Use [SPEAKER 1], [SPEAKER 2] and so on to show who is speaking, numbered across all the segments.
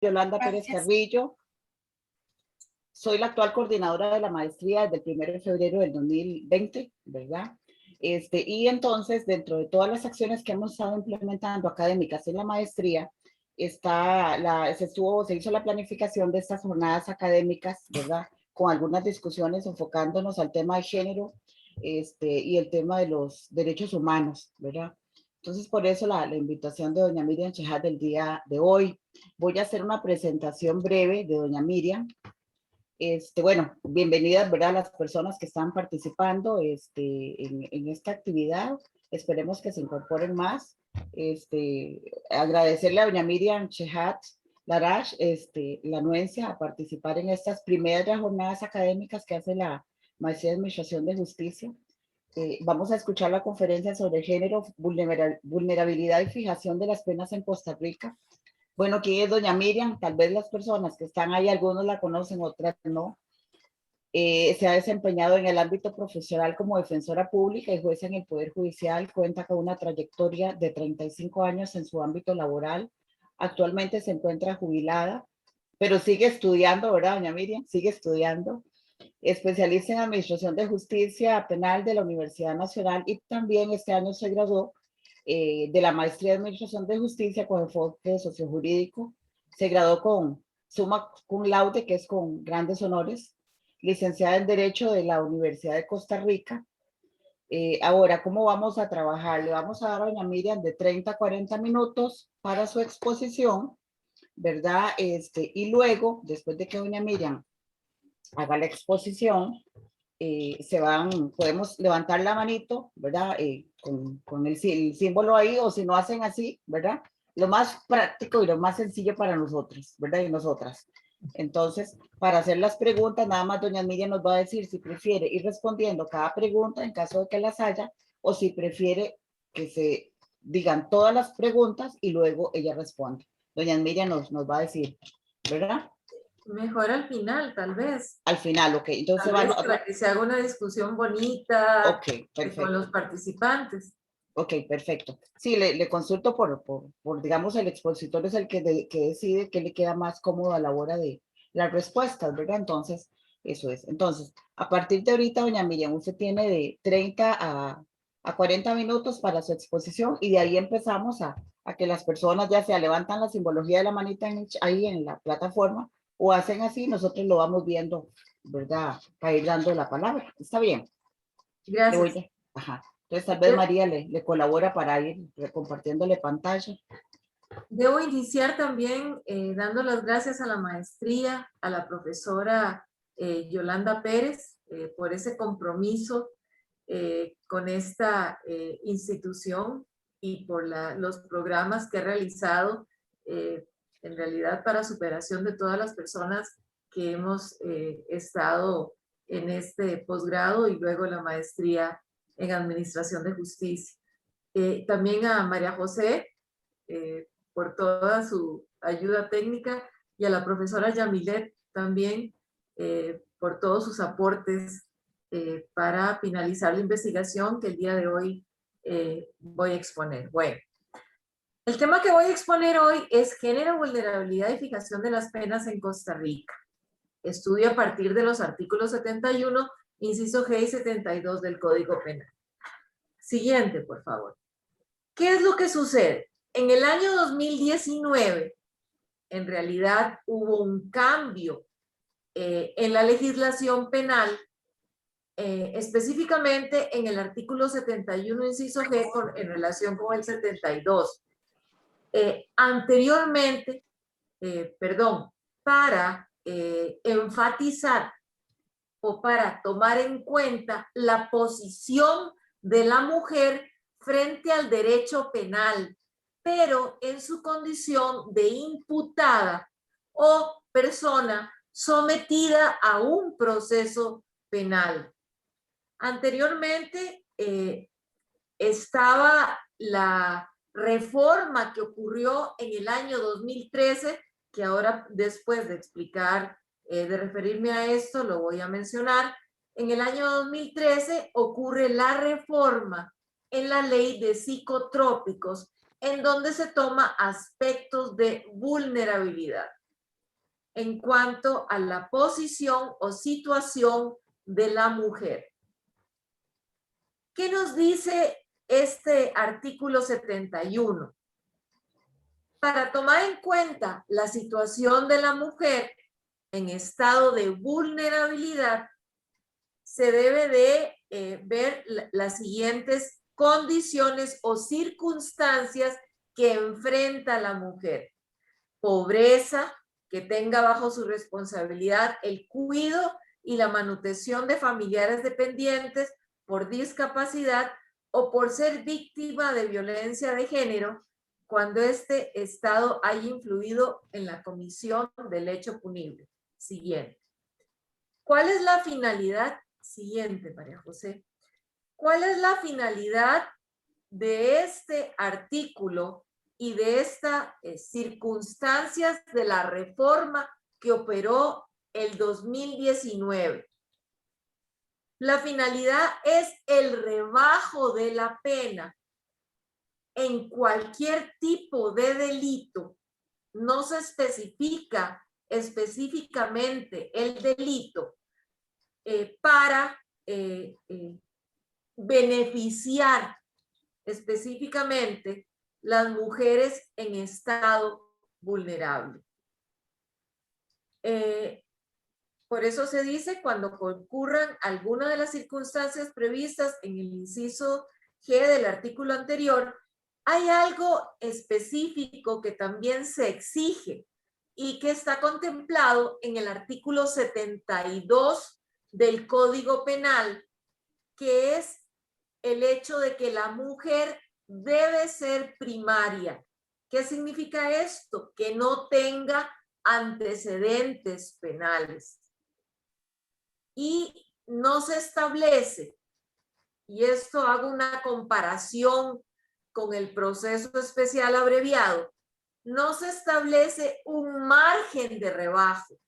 [SPEAKER 1] Yolanda Pérez
[SPEAKER 2] Gracias.
[SPEAKER 1] Carrillo. Soy la actual coordinadora de la maestría desde el 1 de febrero del 2020, ¿verdad? Y entonces, dentro de todas las acciones que hemos estado implementando académicas en la maestría, se hizo la planificación de estas jornadas académicas, ¿verdad? Con algunas discusiones enfocándonos al tema de género y el tema de los derechos humanos, ¿verdad? Entonces, por eso la invitación de doña Miriam Chejat del día de hoy. Voy a hacer una presentación breve de doña Miriam. Bueno, bienvenidas, ¿verdad? Las personas que están participando en esta actividad. Esperemos que se incorporen más. Agradecerle a doña Miriam Chejat Larash la anuencia a participar en estas primeras jornadas académicas que hace la Maestría de Administración de Justicia. Vamos a escuchar la conferencia sobre género, vulnerabilidad y fijación de las penas en Costa Rica. Bueno, ¿quién es doña Miriam? Tal vez las personas que están ahí, algunos la conocen, otras no. Se ha desempeñado en el ámbito profesional como defensora pública y jueza en el Poder Judicial. Cuenta con una trayectoria de 35 años en su ámbito laboral. Actualmente se encuentra jubilada, pero sigue estudiando, ¿verdad, doña Miriam? Sigue estudiando. Especialista en Administración de Justicia Penal de la Universidad Nacional y también este año se graduó de la Maestría de Administración de Justicia con enfoque sociojurídico. Se graduó con summa cum laude, que es con grandes honores. Licenciada en Derecho de la Universidad de Costa Rica. Ahora, ¿cómo vamos a trabajar? Le vamos a dar a doña Miriam de 30 a 40 minutos para su exposición, ¿verdad? Y luego, después de que doña Miriam haga la exposición, podemos levantar la manito, ¿verdad? Con el símbolo ahí, o si no hacen así, ¿verdad? Lo más práctico y lo más sencillo para nosotros, ¿verdad? Y nosotras. Entonces, para hacer las preguntas, nada más doña Miriam nos va a decir si prefiere ir respondiendo cada pregunta en caso de que las haya, o si prefiere que se digan todas las preguntas y luego ella responde. Doña Miriam nos va a decir, ¿verdad?
[SPEAKER 2] Mejor al final, tal vez.
[SPEAKER 1] Al final, ok. Entonces,
[SPEAKER 2] Tal vez para que se haga una discusión bonita con los participantes.
[SPEAKER 1] Ok, perfecto. Sí, le consulto digamos, el expositor es el que decide qué le queda más cómodo a la hora de las respuestas, ¿verdad? Entonces, eso es. Entonces, a partir de ahorita, doña Miriam, usted tiene de 30 a 40 minutos para su exposición y de ahí empezamos a que las personas ya sea levantan la simbología de la manita ahí en la plataforma o hacen así, nosotros lo vamos viendo, ¿verdad? Para ir dando la palabra. ¿Está bien?
[SPEAKER 2] Gracias.
[SPEAKER 1] Ajá. Entonces, tal vez María le colabora para ir compartiéndole pantalla.
[SPEAKER 2] Debo iniciar también dando las gracias a la maestría, a la profesora Yolanda Pérez, por ese compromiso con esta institución y por los programas que ha realizado en realidad para superación de todas las personas que hemos estado en este posgrado y luego la maestría en Administración de Justicia. También a María José por toda su ayuda técnica y a la profesora Yamilet también por todos sus aportes para finalizar la investigación que el día de hoy voy a exponer. Bueno, el tema que voy a exponer hoy es género, vulnerabilidad y fijación de las penas en Costa Rica. Estudio a partir de los artículos 71, inciso G y 72 del Código Penal. Siguiente, por favor. ¿Qué es lo que sucede? En el año 2019, en realidad hubo un cambio en la legislación penal, específicamente en el artículo 71, inciso G, en relación con el 72. Anteriormente, para enfatizar o para tomar en cuenta la posición de la mujer frente al derecho penal, pero en su condición de imputada o persona sometida a un proceso penal. Anteriormente estaba la reforma que ocurrió en el año 2013, que ahora después de explicar, de referirme a esto, lo voy a mencionar. En el año 2013 ocurre la reforma en la ley de psicotrópicos, en donde se toma aspectos de vulnerabilidad. en cuanto a la posición o situación de la mujer. ¿Qué nos dice este artículo 71? Para tomar en cuenta la situación de la mujer en estado de vulnerabilidad, se debe de ver las siguientes condiciones o circunstancias que enfrenta la mujer. Pobreza, que tenga bajo su responsabilidad el cuidado y la manutención de familiares dependientes por discapacidad o por ser víctima de violencia de género cuando este estado haya influido en la comisión del hecho punible. Siguiente. ¿Cuál es la finalidad? Siguiente, María José. ¿Cuál es la finalidad de este artículo y de estas circunstancias de la reforma que operó el 2019? La finalidad es el rebajo de la pena en cualquier tipo de delito. No se especifica específicamente el delito para beneficiar específicamente las mujeres en estado vulnerable. Por eso se dice cuando concurran alguna de las circunstancias previstas en el inciso G del artículo anterior, hay algo específico que también se exige y que está contemplado en el artículo 72 del Código Penal, que es el hecho de que la mujer debe ser primaria. ¿Qué significa esto? Que no tenga antecedentes penales. Y no se establece, y esto hago una comparación con el proceso especial abreviado, no se establece un margen de rebajo.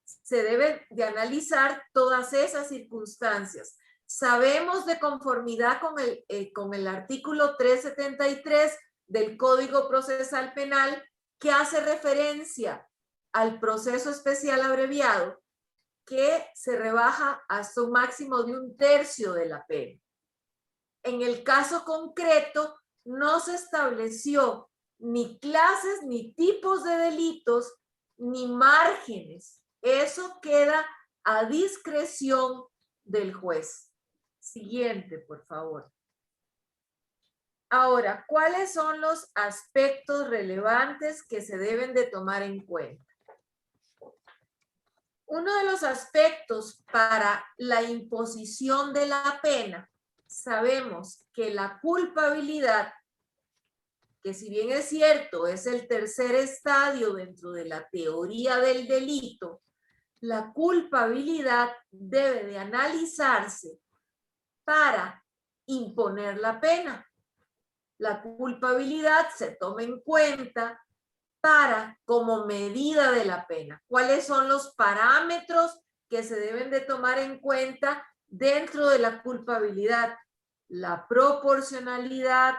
[SPEAKER 2] Se debe de analizar todas esas circunstancias. Sabemos de conformidad con el artículo 373 del Código Procesal Penal que hace referencia al proceso especial abreviado, que se rebaja hasta un máximo de 1/3 de la pena. En el caso concreto, no se estableció ni clases, ni tipos de delitos, ni márgenes. Eso queda a discreción del juez. Siguiente, por favor. Ahora, ¿cuáles son los aspectos relevantes que se deben de tomar en cuenta? Uno de los aspectos para la imposición de la pena, sabemos que la culpabilidad, que si bien es cierto, es el tercer estadio dentro de la teoría del delito, la culpabilidad debe de analizarse para imponer la pena. La culpabilidad se toma en cuenta como medida de la pena. ¿Cuáles son los parámetros que se deben de tomar en cuenta dentro de la culpabilidad? La proporcionalidad,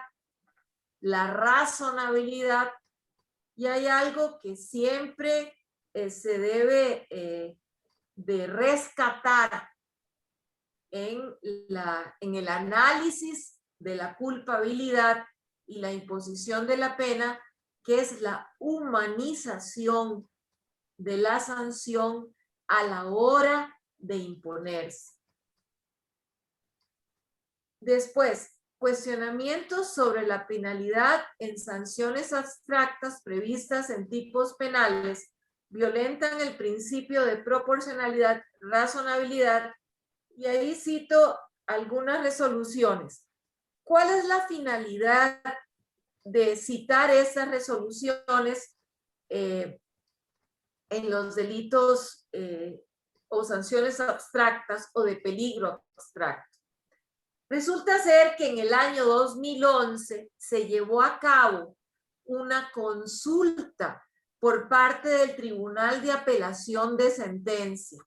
[SPEAKER 2] la razonabilidad, y hay algo que siempre se debe de rescatar en el análisis de la culpabilidad y la imposición de la pena, que es la humanización de la sanción a la hora de imponerse. Después, cuestionamientos sobre la penalidad en sanciones abstractas previstas en tipos penales violentan el principio de proporcionalidad, razonabilidad, y ahí cito algunas resoluciones. ¿Cuál es la finalidad de citar estas resoluciones en los delitos o sanciones abstractas o de peligro abstracto? Resulta ser que en el año 2011 se llevó a cabo una consulta por parte del Tribunal de Apelación de Sentencia.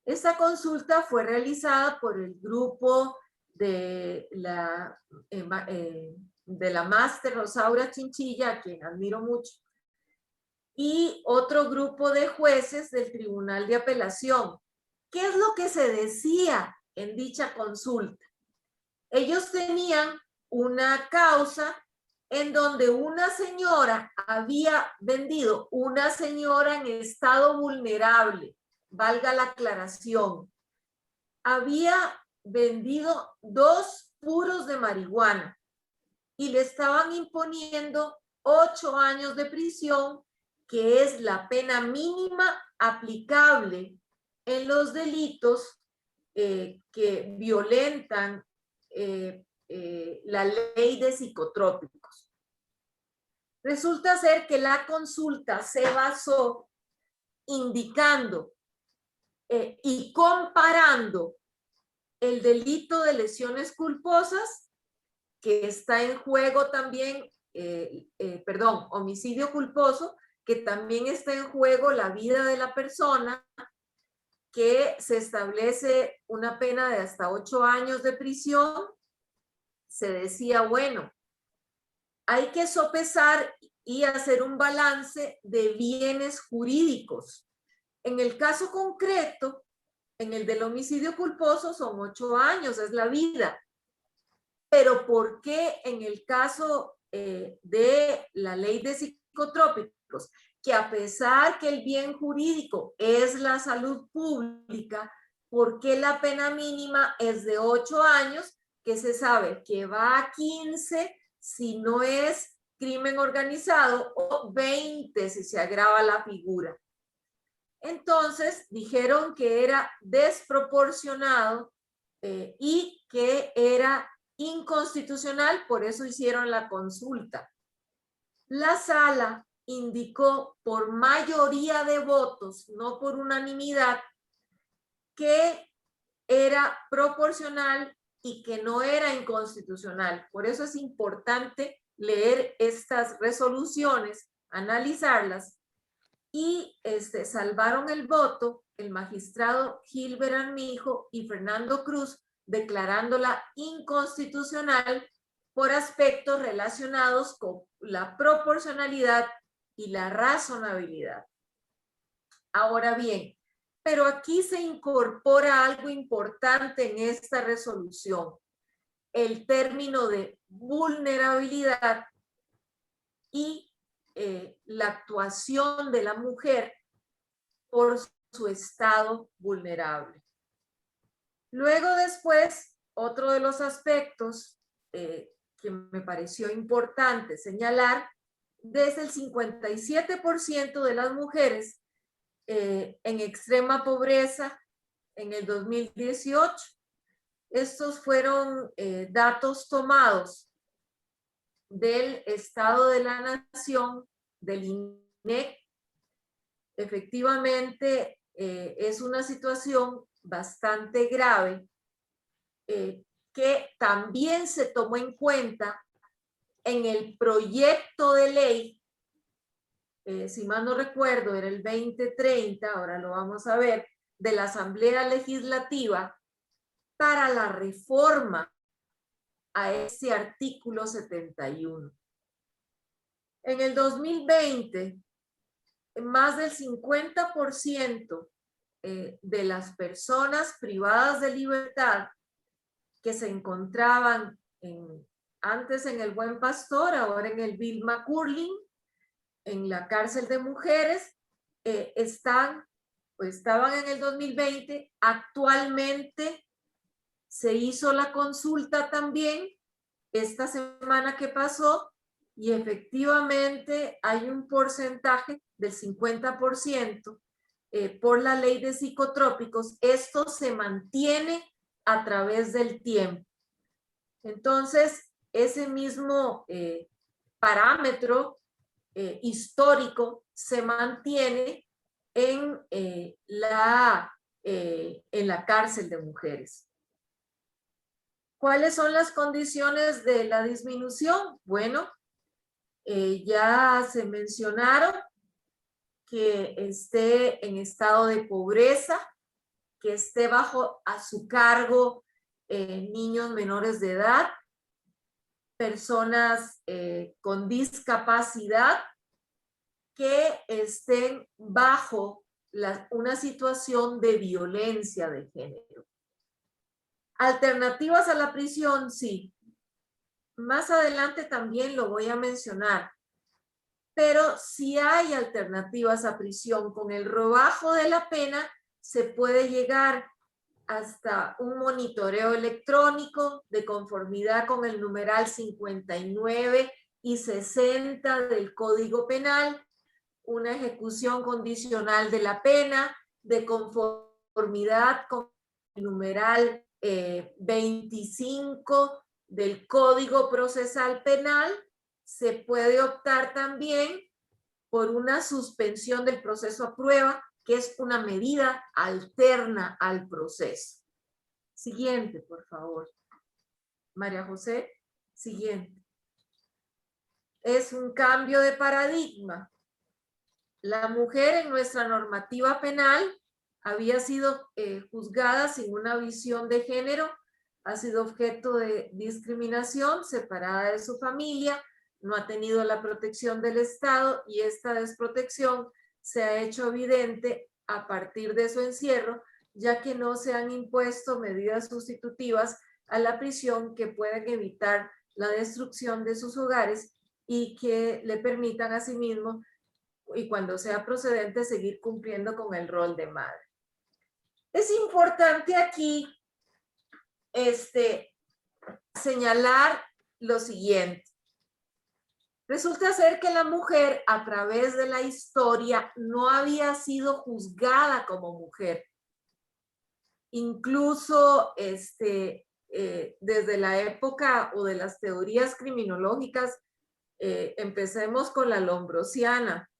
[SPEAKER 2] Esta consulta fue realizada por el grupo de la máster Rosaura Chinchilla, a quien admiro mucho, y otro grupo de jueces del Tribunal de Apelación. ¿Qué es lo que se decía en dicha consulta? Ellos tenían una causa en donde una señora había vendido, una señora en estado vulnerable, valga la aclaración, había vendido 2 puros de marihuana y le estaban imponiendo 8 años de prisión, que es la pena mínima aplicable en los delitos que violentan la ley de psicotrópicos. Resulta ser que la consulta se basó indicando y comparando el delito de lesiones culposas, que está en juego también, homicidio culposo, que también está en juego la vida de la persona, que se establece una pena de hasta 8 años de prisión. Se decía, bueno, hay que sopesar y hacer un balance de bienes jurídicos. En el caso concreto, en el del homicidio culposo son 8 años, es la vida. Pero ¿por qué en el caso de la ley de psicotrópicos, que a pesar que el bien jurídico es la salud pública, por qué la pena mínima es de 8 años, que se sabe que va a 15 si no es crimen organizado o 20 si se agrava la figura? Entonces dijeron que era desproporcionado y que era inconstitucional, por eso hicieron la consulta. La sala indicó por mayoría de votos, no por unanimidad, que era proporcional y que no era inconstitucional. Por eso es importante leer estas resoluciones, analizarlas, y salvaron el voto el magistrado Gilbert Armijo y Fernando Cruz, declarándola inconstitucional por aspectos relacionados con la proporcionalidad y la razonabilidad. Ahora bien, pero aquí se incorpora algo importante en esta resolución, el término de vulnerabilidad y la actuación de la mujer por su estado vulnerable. Luego después, otro de los aspectos que me pareció importante señalar, desde el 57% de las mujeres en extrema pobreza en el 2018. Estos fueron datos tomados del Estado de la Nación, del INEC. Efectivamente, es una situación bastante grave que también se tomó en cuenta en el proyecto de ley, si mal no recuerdo, era el 2030, ahora lo vamos a ver, de la Asamblea Legislativa para la reforma a ese artículo 71. En el 2020, más del 50% de las personas privadas de libertad que se encontraban antes en el Buen Pastor, ahora en el Vilma Curling, en la cárcel de mujeres, estaban en el 2020. Actualmente se hizo la consulta también esta semana que pasó y efectivamente hay un porcentaje del 50% por la ley de psicotrópicos. Esto se mantiene a través del tiempo. Entonces, ese mismo parámetro histórico se mantiene en la cárcel de mujeres. ¿Cuáles son las condiciones de la disminución? Bueno, ya se mencionaron, que esté en estado de pobreza, que esté bajo a su cargo niños menores de edad, personas con discapacidad, que estén bajo una situación de violencia de género. Alternativas a la prisión, sí. Más adelante también lo voy a mencionar. Pero si hay alternativas a prisión, con el rebajo de la pena se puede llegar hasta un monitoreo electrónico de conformidad con el numeral 59 y 60 del Código Penal, una ejecución condicional de la pena de conformidad con el numeral 25 del Código Procesal Penal. Se puede optar también por una suspensión del proceso a prueba, que es una medida alterna al proceso. Siguiente, por favor. María José, siguiente. Es un cambio de paradigma. La mujer en nuestra normativa penal había sido juzgada sin una visión de género, ha sido objeto de discriminación, separada de su familia, no ha tenido la protección del Estado y esta desprotección se ha hecho evidente a partir de su encierro, ya que no se han impuesto medidas sustitutivas a la prisión que puedan evitar la destrucción de sus hogares y que le permitan a sí mismo, y cuando sea procedente, seguir cumpliendo con el rol de madre. Es importante aquí señalar lo siguiente. Resulta ser que la mujer a través de la historia no había sido juzgada como mujer. Incluso desde la época o de las teorías criminológicas, empecemos con la lombrosiana,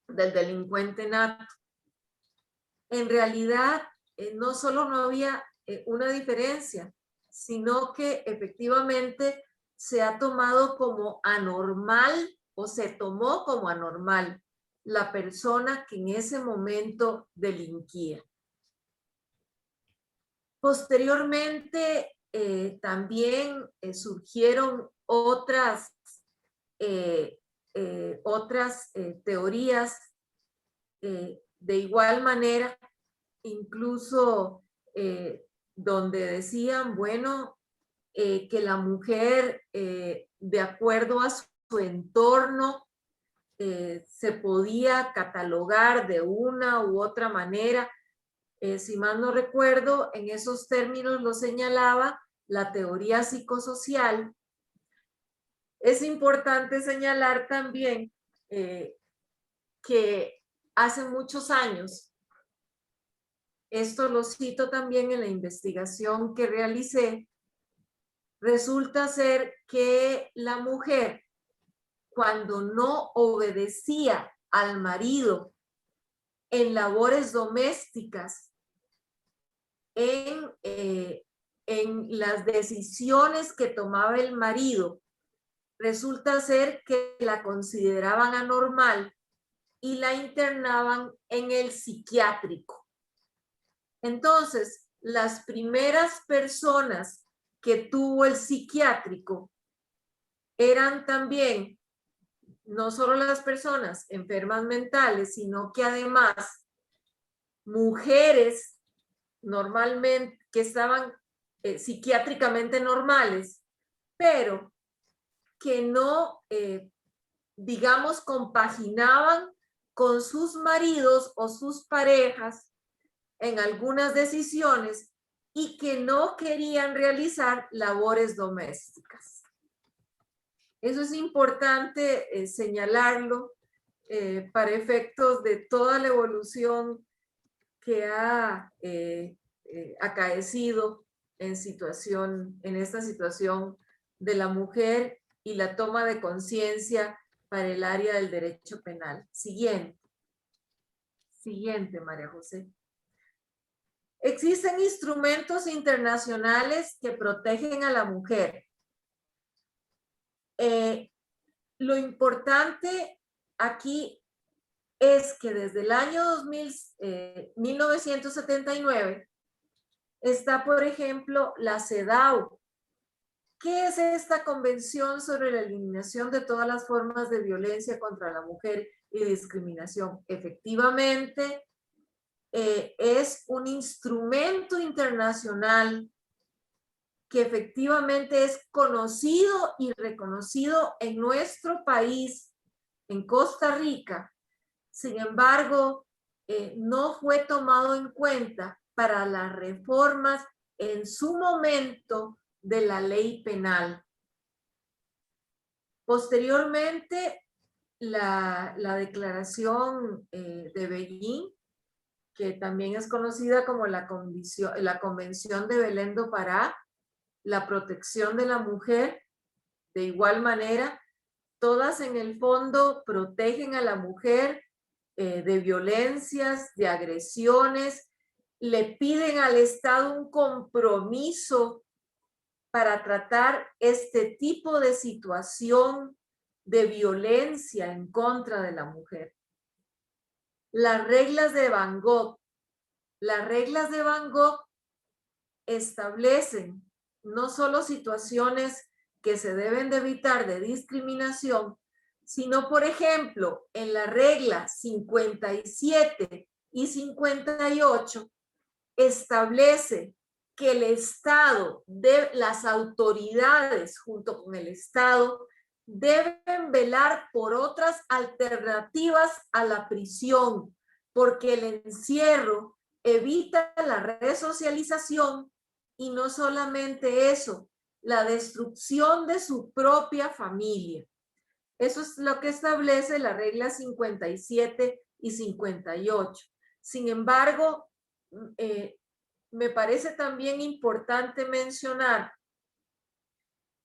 [SPEAKER 2] del delincuente nato. En realidad, no solo no había una diferencia, sino que efectivamente se ha tomado como anormal o se tomó como anormal la persona que en ese momento delinquía. Posteriormente, también surgieron otras teorías de igual manera, incluso donde decían, bueno, que la mujer, de acuerdo a su entorno, se podía catalogar de una u otra manera. Si mal no recuerdo, en esos términos lo señalaba la teoría psicosocial. Es importante señalar también que hace muchos años, esto lo cito también en la investigación que realicé, resulta ser que la mujer, cuando no obedecía al marido en labores domésticas, en las decisiones que tomaba el marido, resulta ser que la consideraban anormal y la internaban en el psiquiátrico. Entonces, las primeras personas que tuvo el psiquiátrico eran también no solo las personas enfermas mentales, sino que además mujeres normalmente que estaban psiquiátricamente normales, pero que no, digamos, compaginaban con sus maridos o sus parejas en algunas decisiones y que no querían realizar labores domésticas. Eso es importante señalarlo para efectos de toda la evolución que ha acaecido en esta situación de la mujer y la toma de conciencia para el área del derecho penal. Siguiente, María José. Existen instrumentos internacionales que protegen a la mujer. Lo importante aquí es que desde el año 1979 está, por ejemplo, la CEDAW. ¿Qué es esta Convención sobre la Eliminación de todas las formas de violencia contra la mujer y discriminación. Efectivamente, es un instrumento internacional que efectivamente es conocido y reconocido en nuestro país, en Costa Rica. Sin embargo, no fue tomado en cuenta para las reformas en su momento de la ley penal. Posteriormente, la Declaración de Beijing, que también es conocida como la Convención de Belén do Pará, la protección de la mujer, de igual manera, todas en el fondo protegen a la mujer de violencias, de agresiones, le piden al Estado un compromiso para tratar este tipo de situación de violencia en contra de la mujer. Las reglas de Van Gogh. Las reglas de Van Gogh establecen no solo situaciones que se deben de evitar de discriminación, sino, por ejemplo, en la regla 57 y 58 establece que el Estado, las autoridades junto con el Estado, deben velar por otras alternativas a la prisión, porque el encierro evita la resocialización y no solamente eso, la destrucción de su propia familia. Eso es lo que establece la regla 57 y 58. Sin embargo, me parece también importante mencionar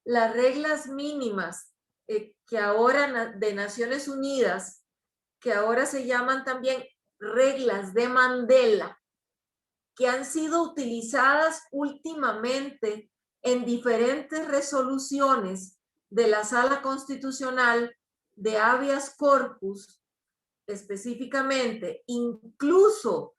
[SPEAKER 2] las reglas mínimas que ahora de Naciones Unidas, que ahora se llaman también reglas de Mandela, que han sido utilizadas últimamente en diferentes resoluciones de la Sala Constitucional de Habeas Corpus, específicamente. Incluso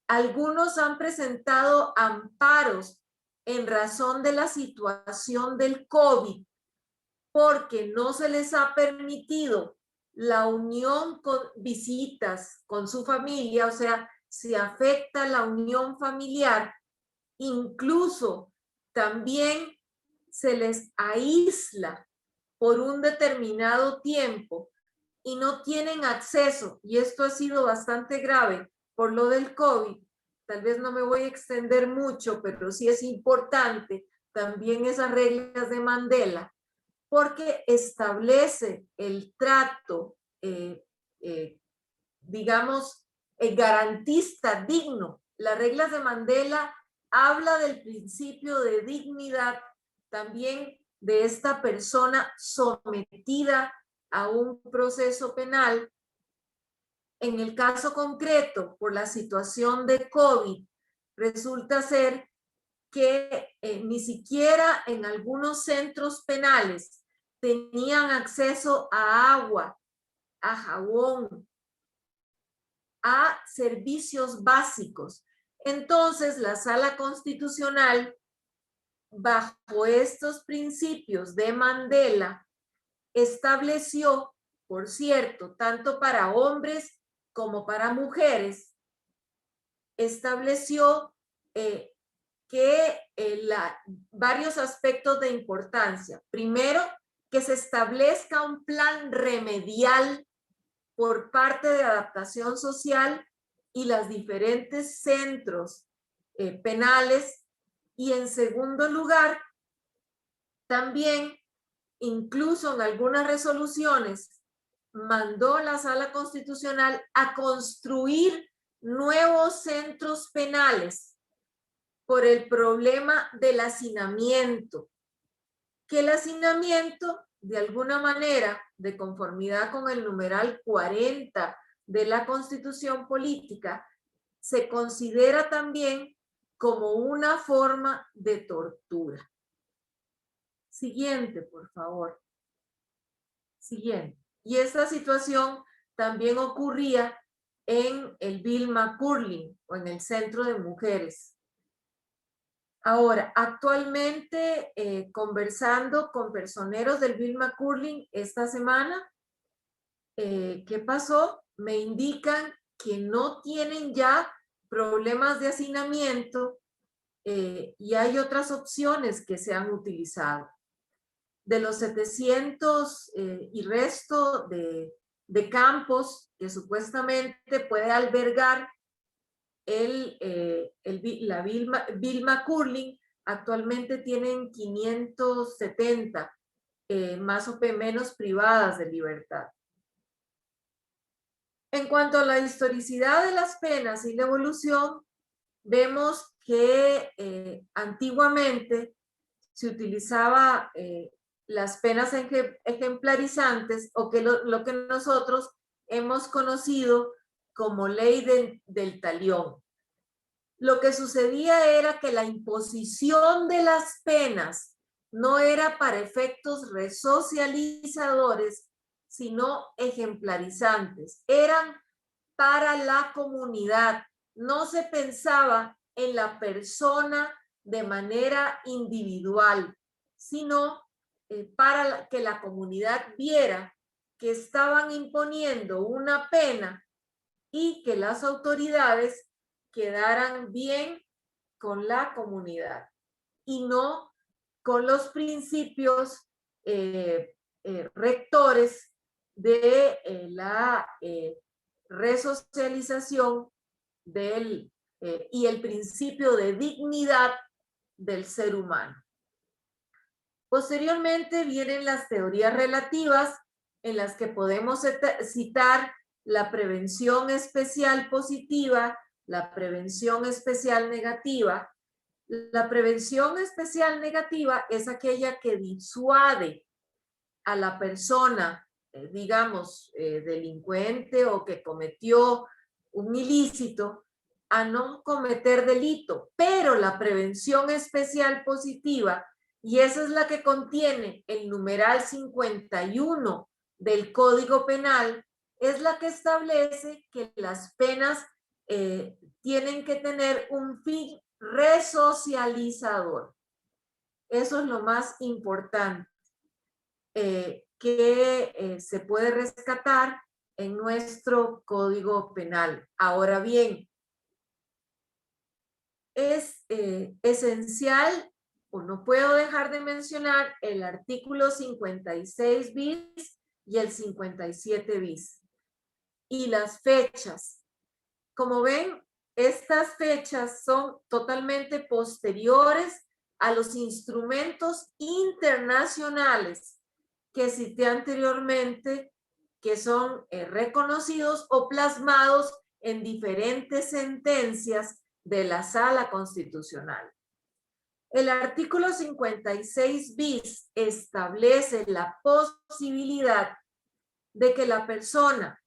[SPEAKER 2] algunos han presentado amparos en razón de la situación del COVID, porque no se les ha permitido la unión con visitas con su familia, o sea, se afecta la unión familiar. Incluso también se les aísla por un determinado tiempo y no tienen acceso, y esto ha sido bastante grave por lo del COVID. Tal vez no me voy a extender mucho, pero sí es importante también esas reglas de Mandela, porque establece el trato, digamos, garantista, digno. Las reglas de Mandela habla del principio de dignidad, también de esta persona sometida a un proceso penal. En el caso concreto, por la situación de COVID, resulta ser que ni siquiera en algunos centros penales tenían acceso a agua, a jabón, a servicios básicos. Entonces, la Sala Constitucional, bajo estos principios de Mandela, estableció, por cierto, tanto para hombres como para mujeres, estableció que varios aspectos de importancia. Primero, que se establezca un plan remedial por parte de adaptación social y los diferentes centros penales. Y en segundo lugar, también, incluso en algunas resoluciones, mandó la Sala Constitucional a construir nuevos centros penales por el problema del hacinamiento, que el hacinamiento, de alguna manera, de conformidad con el numeral 40 de la Constitución Política, se considera también como una forma de tortura. Siguiente, por favor. Siguiente. Y esta situación también ocurría en el Vilma Curling o en el Centro de Mujeres. Ahora, actualmente conversando con personeros del Vilma Curling esta semana, ¿qué pasó? Me indican que no tienen ya problemas de hacinamiento y hay otras opciones que se han utilizado. De los 700 y resto de campos que supuestamente puede albergar la Vilma Curling, actualmente tienen 570 más o menos privadas de libertad. En cuanto a la historicidad de las penas y la evolución, vemos que antiguamente se utilizaba las penas ejemplarizantes o que lo que nosotros hemos conocido como ley del talión. Lo que sucedía era que la imposición de las penas no era para efectos resocializadores, sino ejemplarizantes. Eran para la comunidad. No se pensaba en la persona de manera individual, sino para que la comunidad viera que estaban imponiendo una pena y que las autoridades quedaran bien con la comunidad y no con los principios rectores de la resocialización y el principio de dignidad del ser humano. Posteriormente vienen las teorías relativas en las que podemos citar la prevención especial positiva, la prevención especial negativa. La prevención especial negativa es aquella que disuade a la persona, digamos, delincuente o que cometió un ilícito a no cometer delito, pero la prevención especial positiva, y esa es la que contiene el numeral 51 del Código Penal, es la que establece que las penas tienen que tener un fin resocializador. Eso es lo más importante que se puede rescatar en nuestro Código Penal. Ahora bien, es esencial, o no puedo dejar de mencionar, el artículo 56 bis y el 57 bis. Y las fechas. Como ven, estas fechas son totalmente posteriores a los instrumentos internacionales que cité anteriormente, que son reconocidos o plasmados en diferentes sentencias de la Sala Constitucional. El artículo 56 bis establece la posibilidad de que la persona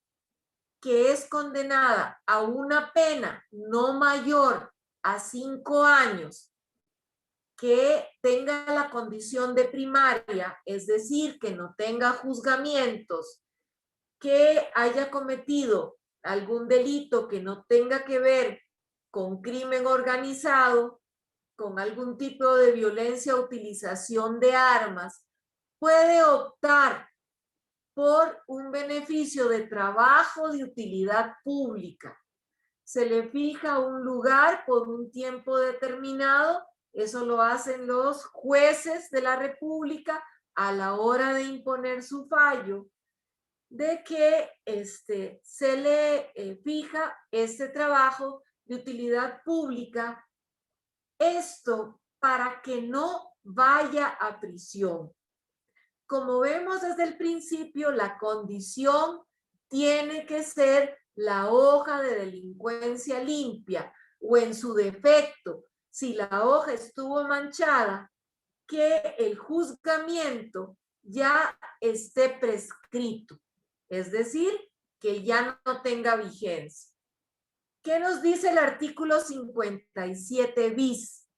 [SPEAKER 2] que es condenada a una pena no mayor a 5 años, que tenga la condición de primaria, es decir, que no tenga juzgamientos, que haya cometido algún delito que no tenga que ver con crimen organizado, con algún tipo de violencia o utilización de armas, puede optar por un beneficio de trabajo de utilidad pública. Se le fija un lugar por un tiempo determinado, eso lo hacen los jueces de la República a la hora de imponer su fallo, de que se le fija este trabajo de utilidad pública, esto para que no vaya a prisión. Como vemos desde el principio, la condición tiene que ser la hoja de delincuencia limpia o en su defecto, si la hoja estuvo manchada, que el juzgamiento ya esté prescrito, es decir, que ya no tenga vigencia. ¿Qué nos dice el artículo 57 bis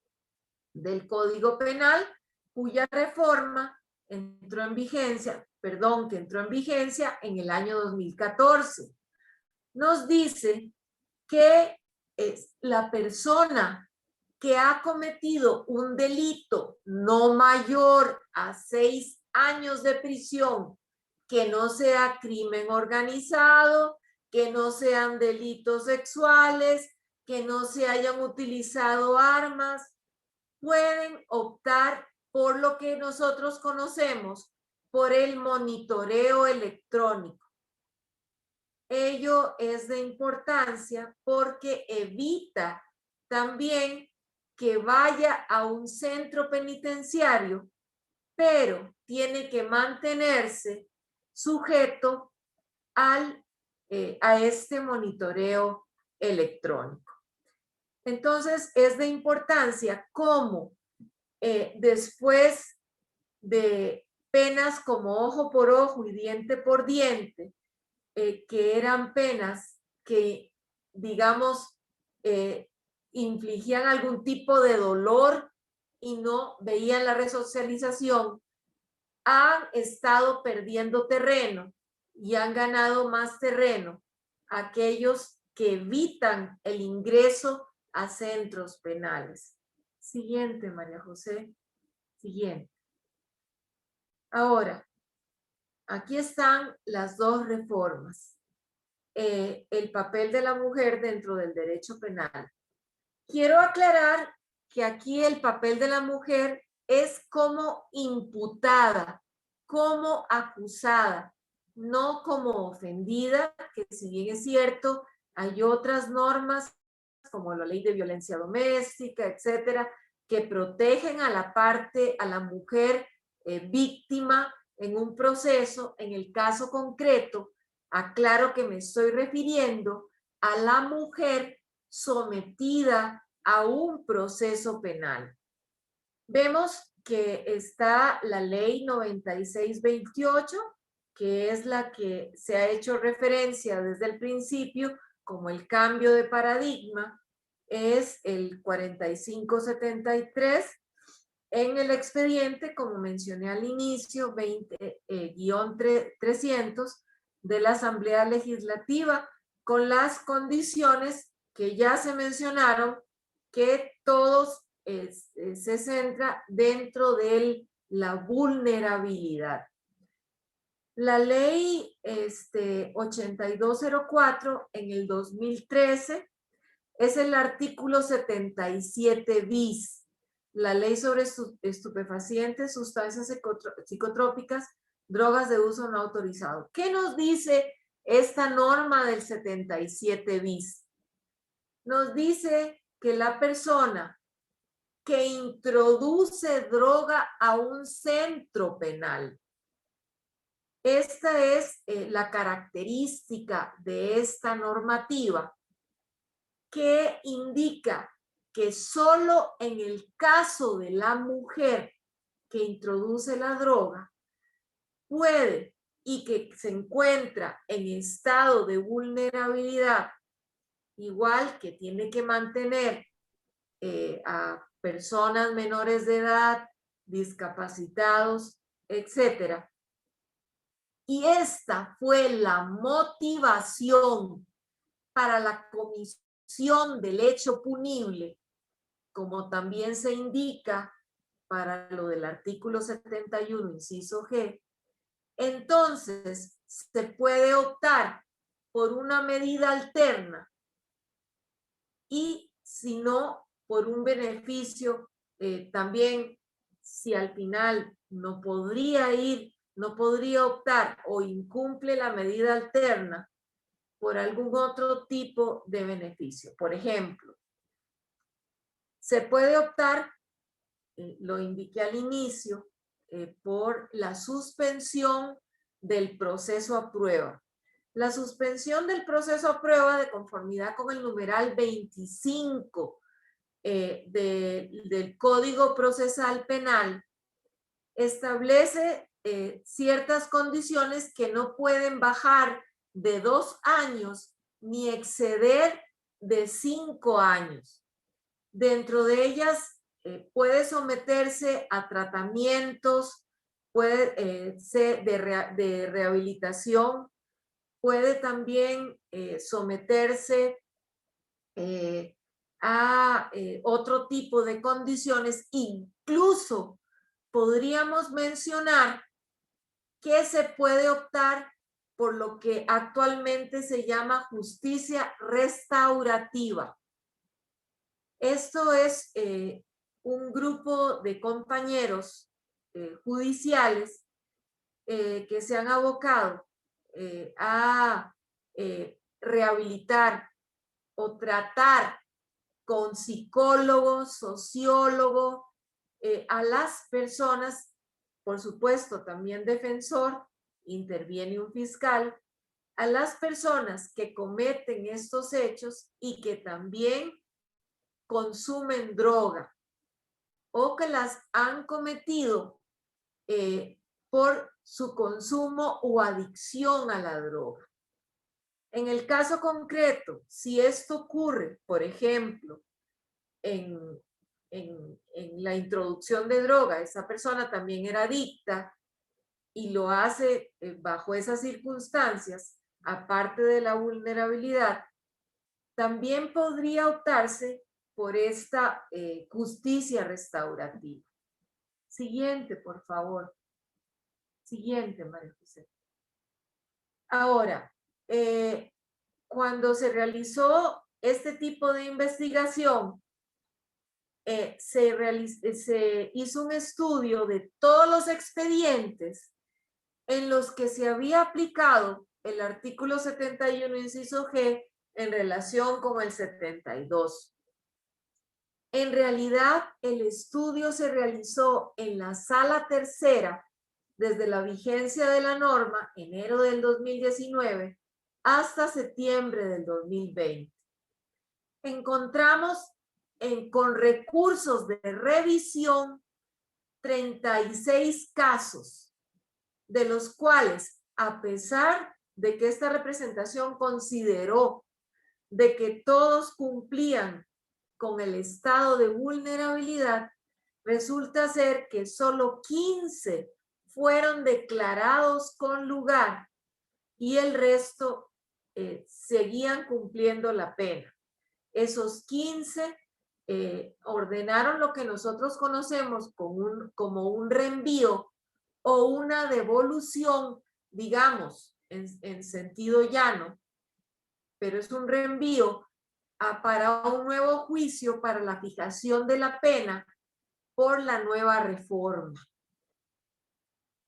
[SPEAKER 2] del Código Penal, cuya reforma entró en vigencia, que entró en vigencia en el año 2014? Nos dice que es la persona que ha cometido un delito no mayor a 6 años de prisión, que no sea crimen organizado, que no sean delitos sexuales, que no se hayan utilizado armas. Pueden optar por lo que nosotros conocemos, por el monitoreo electrónico. Ello es de importancia porque evita también que vaya a un centro penitenciario, pero tiene que mantenerse sujeto a este monitoreo electrónico. Entonces, es de importancia cómo después de penas como ojo por ojo y diente por diente, que eran penas que, digamos, infligían algún tipo de dolor y no veían la resocialización, han estado perdiendo terreno y han ganado más terreno aquellos que evitan el ingreso a centros penales. Siguiente, María José. Siguiente. Ahora, aquí están las dos reformas. El papel de la mujer dentro del derecho penal. Quiero aclarar que aquí el papel de la mujer es como imputada, como acusada, no como ofendida, que si bien es cierto, hay otras normas como la ley de violencia doméstica, etcétera, que protegen a la mujer víctima en un proceso. En el caso concreto, aclaro que me estoy refiriendo a la mujer sometida a un proceso penal. Vemos que está la ley 9628, que es la que se ha hecho referencia desde el principio como el cambio de paradigma, es el 4573 en el expediente, como mencioné al inicio, 20-300 de la Asamblea Legislativa, con las condiciones que ya se mencionaron, que todos se centra dentro de la vulnerabilidad. La ley 8204 en el 2013 es el artículo 77 bis, la ley sobre estupefacientes, sustancias psicotrópicas, drogas de uso no autorizado. ¿Qué nos dice esta norma del 77 bis? Nos dice que la persona que introduce droga a un centro penal, esta es la característica de esta normativa, que indica que solo en el caso de la mujer que introduce la droga puede, y que se encuentra en estado de vulnerabilidad, igual que tiene que mantener a personas menores de edad, discapacitados, etcétera. Y esta fue la motivación para la comisión del hecho punible, como también se indica para lo del artículo 71, inciso G. Entonces, se puede optar por una medida alterna y, si no, por un beneficio también, si al final no podría optar o incumple la medida alterna, por algún otro tipo de beneficio. Por ejemplo, se puede optar, lo indiqué al inicio, por la suspensión del proceso a prueba. La suspensión del proceso a prueba, de conformidad con el numeral 25 del Código Procesal Penal, establece ciertas condiciones que no pueden bajar de 2 años ni exceder de 5 años. Dentro de ellas puede someterse a tratamientos, puede ser de rehabilitación, puede también someterse a otro tipo de condiciones. Incluso podríamos mencionar que se puede optar por lo que actualmente se llama justicia restaurativa. Esto es un grupo de compañeros judiciales que se han abocado a rehabilitar o tratar con psicólogo, sociólogo, a las personas, por supuesto, también defensor, interviene un fiscal, a las personas que cometen estos hechos y que también consumen droga o que las han cometido por su consumo o adicción a la droga. En el caso concreto, si esto ocurre, por ejemplo, en la introducción de droga, esa persona también era adicta y lo hace bajo esas circunstancias, aparte de la vulnerabilidad, también podría optarse por esta justicia restaurativa. Siguiente, por favor. Siguiente, María José. Ahora, cuando se realizó este tipo de investigación, se hizo un estudio de todos los expedientes en los que se había aplicado el artículo 71, inciso G, en relación con el 72. En realidad, el estudio se realizó en la sala tercera desde la vigencia de la norma, enero del 2019, hasta septiembre del 2020. Encontramos con recursos de revisión 36 casos, de los cuales, a pesar de que esta representación consideró de que todos cumplían con el estado de vulnerabilidad, resulta ser que solo 15 fueron declarados con lugar y el resto seguían cumpliendo la pena. Esos 15 ordenaron lo que nosotros conocemos como un reenvío o una devolución, digamos, en sentido llano, pero es un reenvío para un nuevo juicio para la fijación de la pena por la nueva reforma.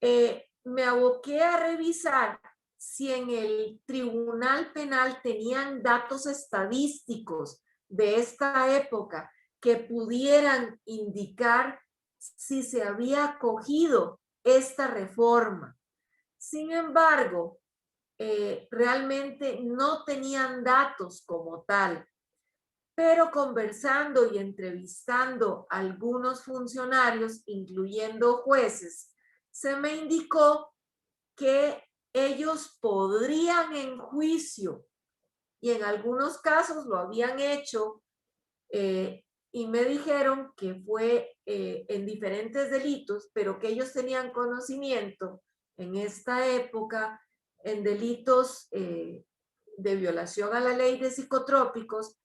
[SPEAKER 2] Me aboqué a revisar si en el Tribunal Penal tenían datos estadísticos de esta época que pudieran indicar si se había acogido esta reforma. Sin embargo, realmente no tenían datos como tal, pero conversando y entrevistando a algunos funcionarios, incluyendo jueces, se me indicó que ellos podrían en juicio, y en algunos casos lo habían hecho, y me dijeron que fue en diferentes delitos, pero que ellos tenían conocimiento en esta época en delitos de violación a la ley de psicotrópicos,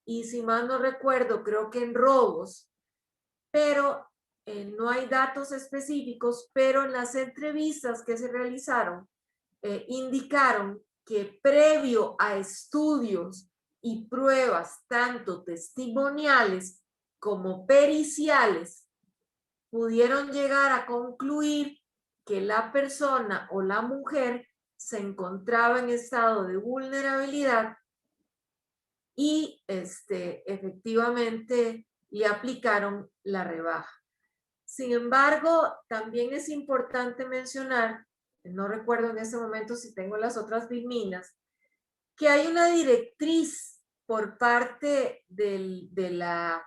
[SPEAKER 2] y si mal no recuerdo, creo que en robos, pero no hay datos específicos, pero en las entrevistas que se realizaron, indicaron que previo a estudios y pruebas tanto testimoniales como periciales, pudieron llegar a concluir que la persona o la mujer se encontraba en estado de vulnerabilidad y efectivamente le aplicaron la rebaja. Sin embargo, también es importante mencionar, no recuerdo en este momento si tengo las otras bilminas, que hay una directriz por parte de la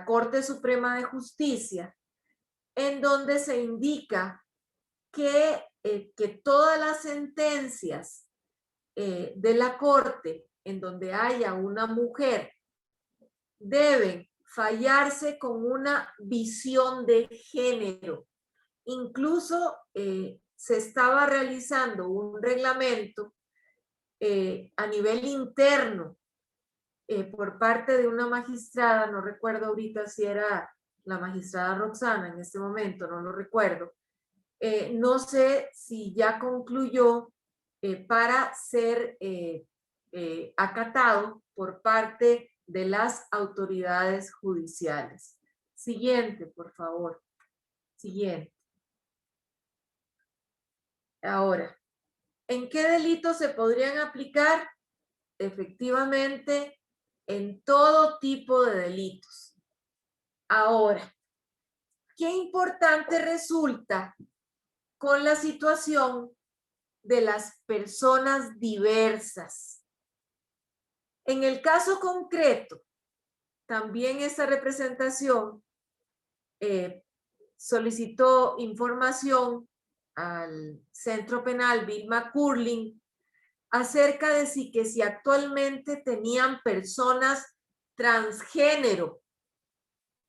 [SPEAKER 2] Corte Suprema de Justicia, en donde se indica que todas las sentencias de la Corte en donde haya una mujer deben fallarse con una visión de género. Incluso se estaba realizando un reglamento a nivel interno por parte de una magistrada, no recuerdo ahorita si era la magistrada Roxana en este momento, no lo recuerdo, No sé si ya concluyó para ser acatado por parte de las autoridades judiciales. Siguiente, por favor. Siguiente. Ahora, ¿en qué delitos se podrían aplicar? Efectivamente, en todo tipo de delitos. Ahora, qué importante resulta con la situación de las personas diversas. En el caso concreto, también esta representación solicitó información al Centro Penal Vilma Curling acerca de si actualmente tenían personas transgénero.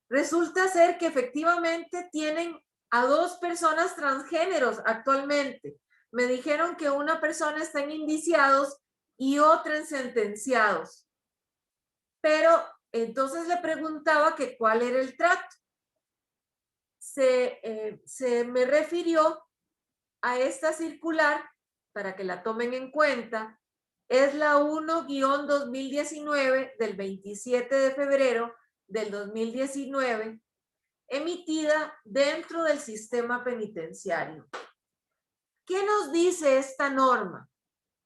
[SPEAKER 2] Resulta ser que efectivamente tienen a 2 personas transgéneros actualmente. Me dijeron que una persona está en indiciados y otra en sentenciados. Pero entonces le preguntaba que cuál era el trato. Se me refirió a esta circular para que la tomen en cuenta. Es la 1-2019 del 27 de febrero del 2019, emitida dentro del sistema penitenciario. ¿Qué nos dice esta norma?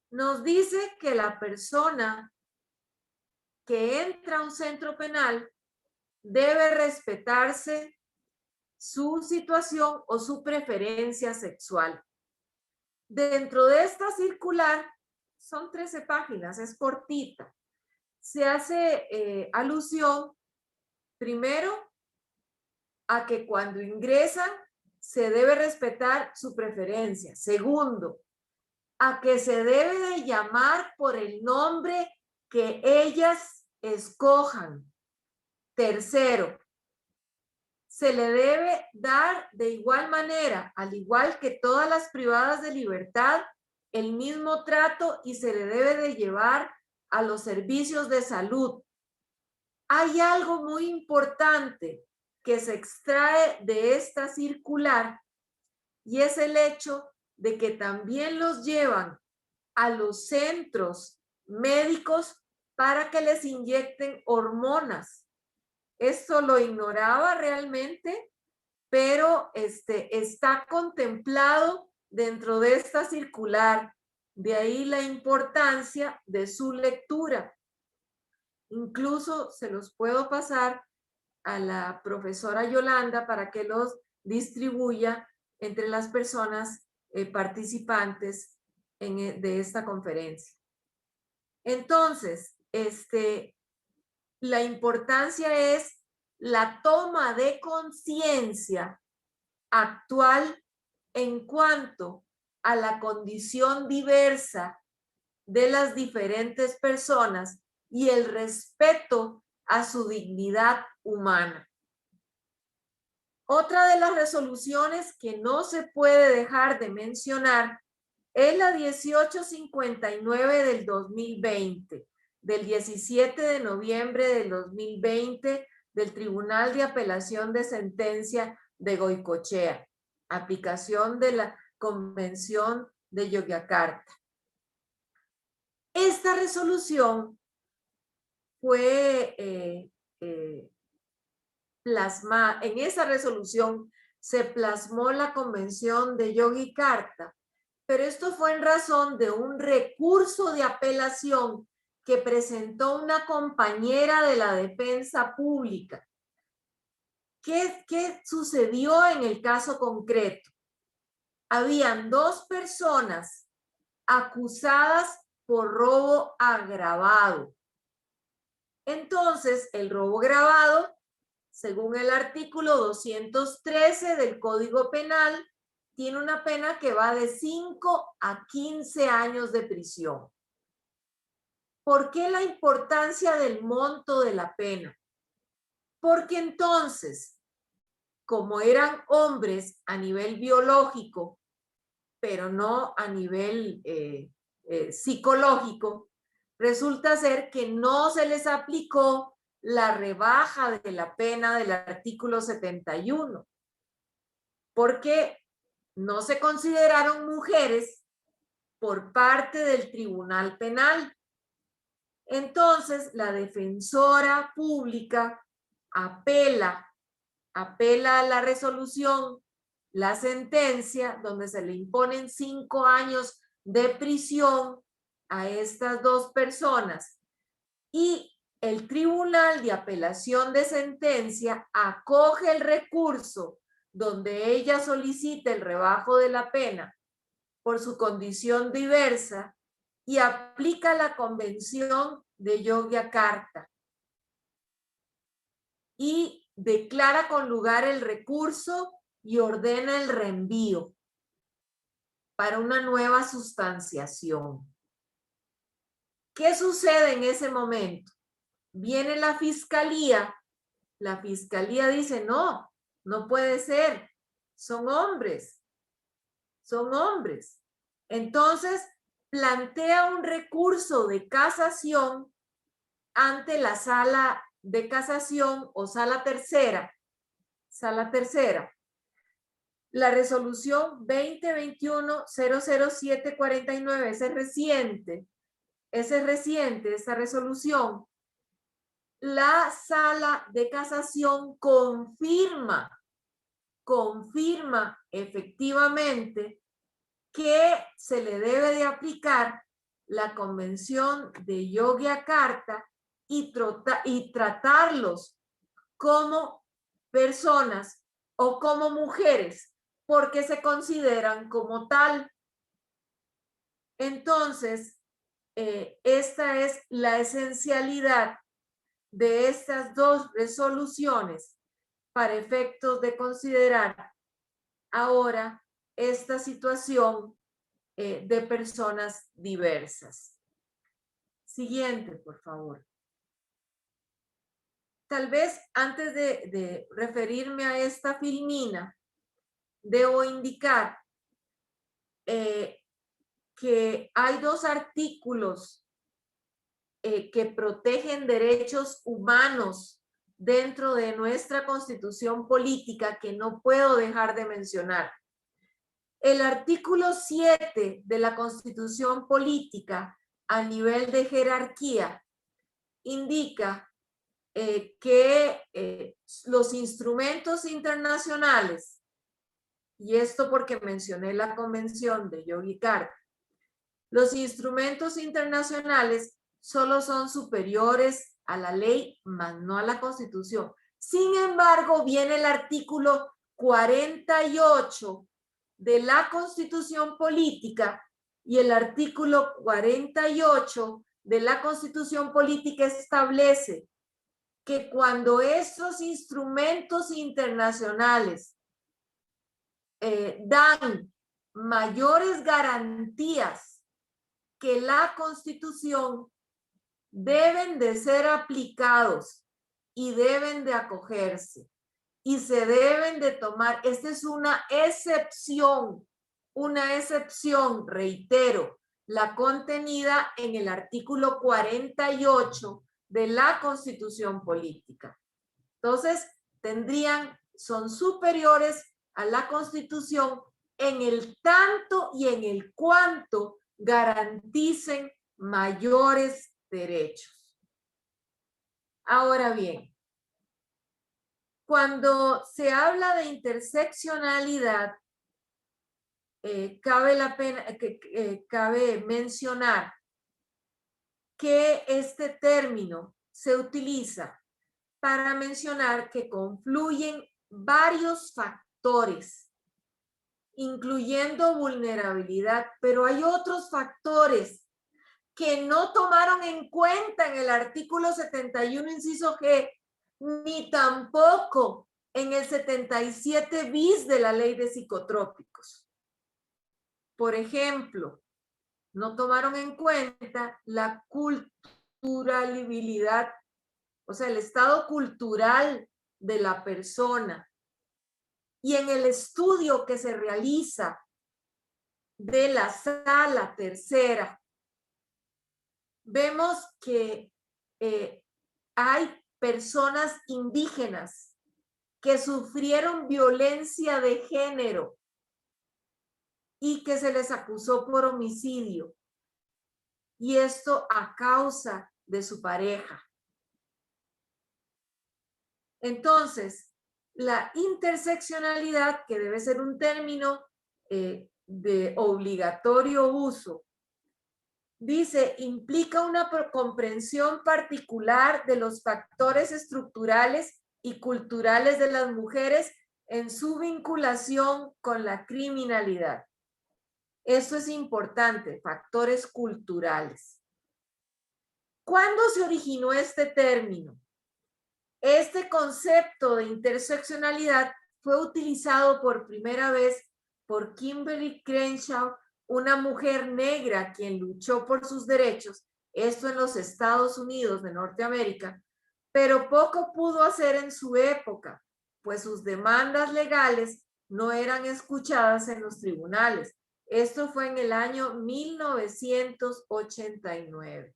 [SPEAKER 2] Nos dice que la persona que entra a un centro penal debe respetarse su situación o su preferencia sexual. Dentro de esta circular, son 13 páginas, es cortita. Se hace alusión, primero, a que cuando ingresan se debe respetar su preferencia. Segundo, a que se debe de llamar por el nombre que ellas escojan. Tercero, se le debe dar de igual manera, al igual que todas las privadas de libertad, el mismo trato y se le debe de llevar a los servicios de salud. Hay algo muy importante que se extrae de esta circular y es el hecho de que también los llevan a los centros médicos para que les inyecten hormonas. Esto lo ignoraba realmente, pero está contemplado dentro de esta circular. De ahí la importancia de su lectura. Incluso se los puedo pasar a la profesora Yolanda para que los distribuya entre las personas participantes de esta conferencia. Entonces, la importancia es la toma de conciencia actual en cuanto a la condición diversa de las diferentes personas y el respeto a su dignidad humana. Otra de las resoluciones que no se puede dejar de mencionar es la 1859 del 2020, del 17 de noviembre del 2020 del Tribunal de Apelación de Sentencia de Goicoechea, aplicación de la Convención de Yogyakarta. Esta resolución fue plasmada, en esa resolución se plasmó la Convención de Yogyakarta, pero esto fue en razón de un recurso de apelación que presentó una compañera de la defensa pública. ¿Qué sucedió en el caso concreto? Habían 2 personas acusadas por robo agravado. Entonces, el robo agravado, según el artículo 213 del Código Penal, tiene una pena que va de 5 a 15 años de prisión. ¿Por qué la importancia del monto de la pena? Porque entonces, como eran hombres a nivel biológico, pero no a nivel psicológico, resulta ser que no se les aplicó la rebaja de la pena del artículo 71. Porque no se consideraron mujeres por parte del Tribunal Penal. Entonces, la defensora pública apela a la resolución, la sentencia, donde se le imponen 5 años de prisión a estas dos personas. Y el Tribunal de Apelación de Sentencia acoge el recurso donde ella solicita el rebajo de la pena por su condición diversa y aplica la Convención de Yogyakarta y declara con lugar el recurso y ordena el reenvío para una nueva sustanciación. ¿Qué sucede en ese momento? Viene la fiscalía dice, no, no puede ser, son hombres. Entonces, plantea un recurso de casación ante la sala de casación o sala tercera. La resolución 2021-00749, esa resolución. La sala de casación confirma efectivamente que se le debe de aplicar la Convención de Yogyakarta y tratarlos como personas o como mujeres porque se consideran como tal. Entonces, esta es la esencialidad de estas dos resoluciones para efectos de considerar ahora esta situación de personas diversas. Siguiente, por favor. Tal vez antes de referirme a esta filmina, debo indicar que hay dos artículos que protegen derechos humanos dentro de nuestra Constitución política que no puedo dejar de mencionar. El artículo 7 de la Constitución política a nivel de jerarquía indica que los instrumentos internacionales, y esto porque mencioné la Convención de Yogyakarta, los instrumentos internacionales solo son superiores a la ley, más no a la Constitución. Sin embargo, viene el artículo 48 de la Constitución política y el artículo 48 de la Constitución política establece que cuando estos instrumentos internacionales dan mayores garantías que la Constitución, deben de ser aplicados y deben de acogerse y se deben de tomar. Esta es una excepción, reitero, la contenida en el artículo 48 de la Constitución política. Entonces, son superiores a la Constitución en el tanto y en el cuanto garanticen mayores derechos. Ahora bien, cuando se habla de interseccionalidad, cabe mencionar que este término se utiliza para mencionar que confluyen varios factores, incluyendo vulnerabilidad, pero hay otros factores que no tomaron en cuenta en el artículo 71, inciso G, ni tampoco en el 77 bis de la ley de psicotrópicos. Por ejemplo, no tomaron en cuenta la culturalidad, o sea, el estado cultural de la persona. Y en el estudio que se realiza de la sala tercera, vemos que hay personas indígenas que sufrieron violencia de género y que se les acusó por homicidio. Y esto a causa de su pareja. Entonces, la interseccionalidad, que debe ser un término de obligatorio uso, dice, implica una comprensión particular de los factores estructurales y culturales de las mujeres en su vinculación con la criminalidad. Eso es importante, factores culturales. ¿Cuándo se originó este término? Este concepto de interseccionalidad fue utilizado por primera vez por Kimberly Crenshaw, una mujer negra quien luchó por sus derechos, esto en los Estados Unidos de Norteamérica, pero poco pudo hacer en su época, pues sus demandas legales no eran escuchadas en los tribunales. Esto fue en el año 1989.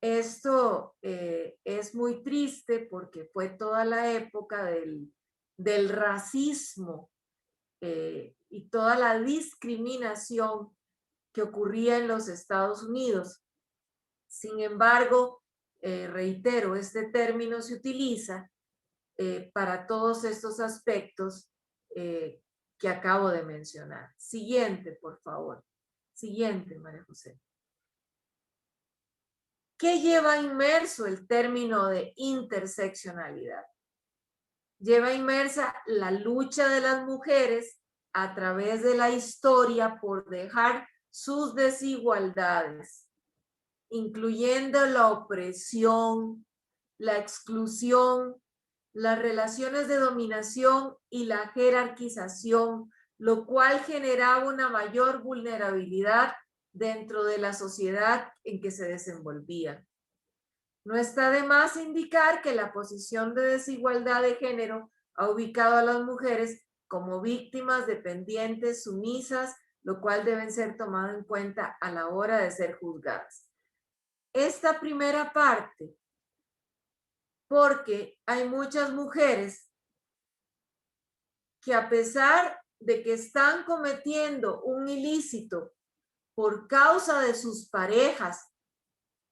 [SPEAKER 2] Esto es muy triste porque fue toda la época del racismo y toda la discriminación que ocurría en los Estados Unidos. Sin embargo, reitero, este término se utiliza para todos estos aspectos que acabo de mencionar. Siguiente, por favor. Siguiente, María José. ¿Qué lleva inmerso el término de interseccionalidad? Lleva inmersa la lucha de las mujeres a través de la historia por dejar sus desigualdades, incluyendo la opresión, la exclusión, las relaciones de dominación y la jerarquización, lo cual generaba una mayor vulnerabilidad dentro de la sociedad en que se desenvolvía. No está de más indicar que la posición de desigualdad de género ha ubicado a las mujeres como víctimas dependientes, sumisas, lo cual deben ser tomado en cuenta a la hora de ser juzgadas. Esta primera parte, porque hay muchas mujeres que a pesar de que están cometiendo un ilícito por causa de sus parejas,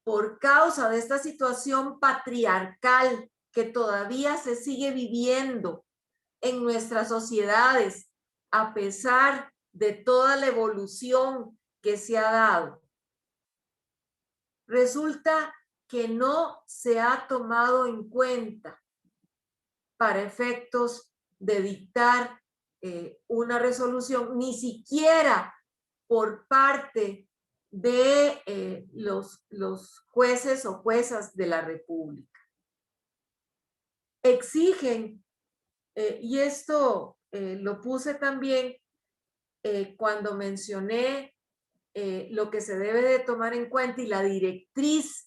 [SPEAKER 2] por causa de esta situación patriarcal que todavía se sigue viviendo en nuestras sociedades, a pesar de toda la evolución que se ha dado, resulta que no se ha tomado en cuenta para efectos de dictar una resolución, ni siquiera por parte de los jueces o juezas de la República. Exigen, y esto lo puse también cuando mencioné lo que se debe de tomar en cuenta y la directriz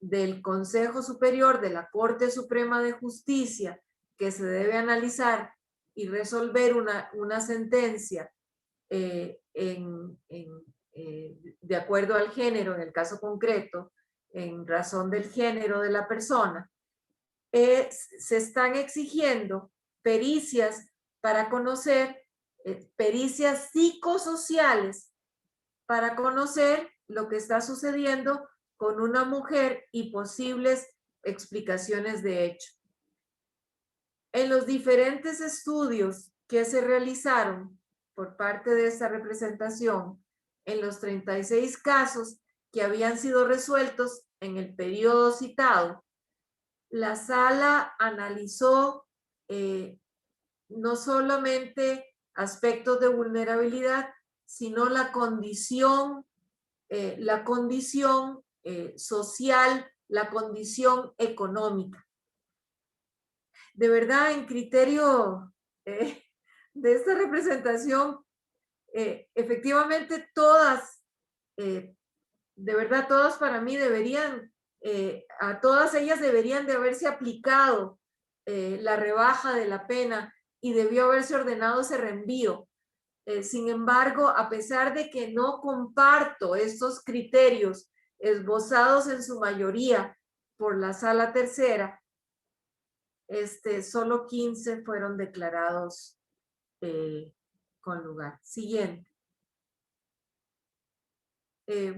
[SPEAKER 2] del Consejo Superior de la Corte Suprema de Justicia que se debe analizar y resolver una sentencia de acuerdo al género, en el caso concreto, en razón del género de la persona, se están exigiendo pericias para conocer, pericias psicosociales para conocer lo que está sucediendo con una mujer y posibles explicaciones de hecho. En los diferentes estudios que se realizaron por parte de esta representación, en los 36 casos que habían sido resueltos en el periodo citado, la sala analizó no solamente aspectos de vulnerabilidad, sino la condición social, la condición económica. De verdad, en criterio de esta representación, efectivamente todas, de verdad todas para mí deberían, a todas ellas deberían de haberse aplicado la rebaja de la pena y debió haberse ordenado ese reenvío. Sin embargo, a pesar de que no comparto estos criterios esbozados en su mayoría por la Sala Tercera, solo 15 fueron declarados con lugar. Siguiente.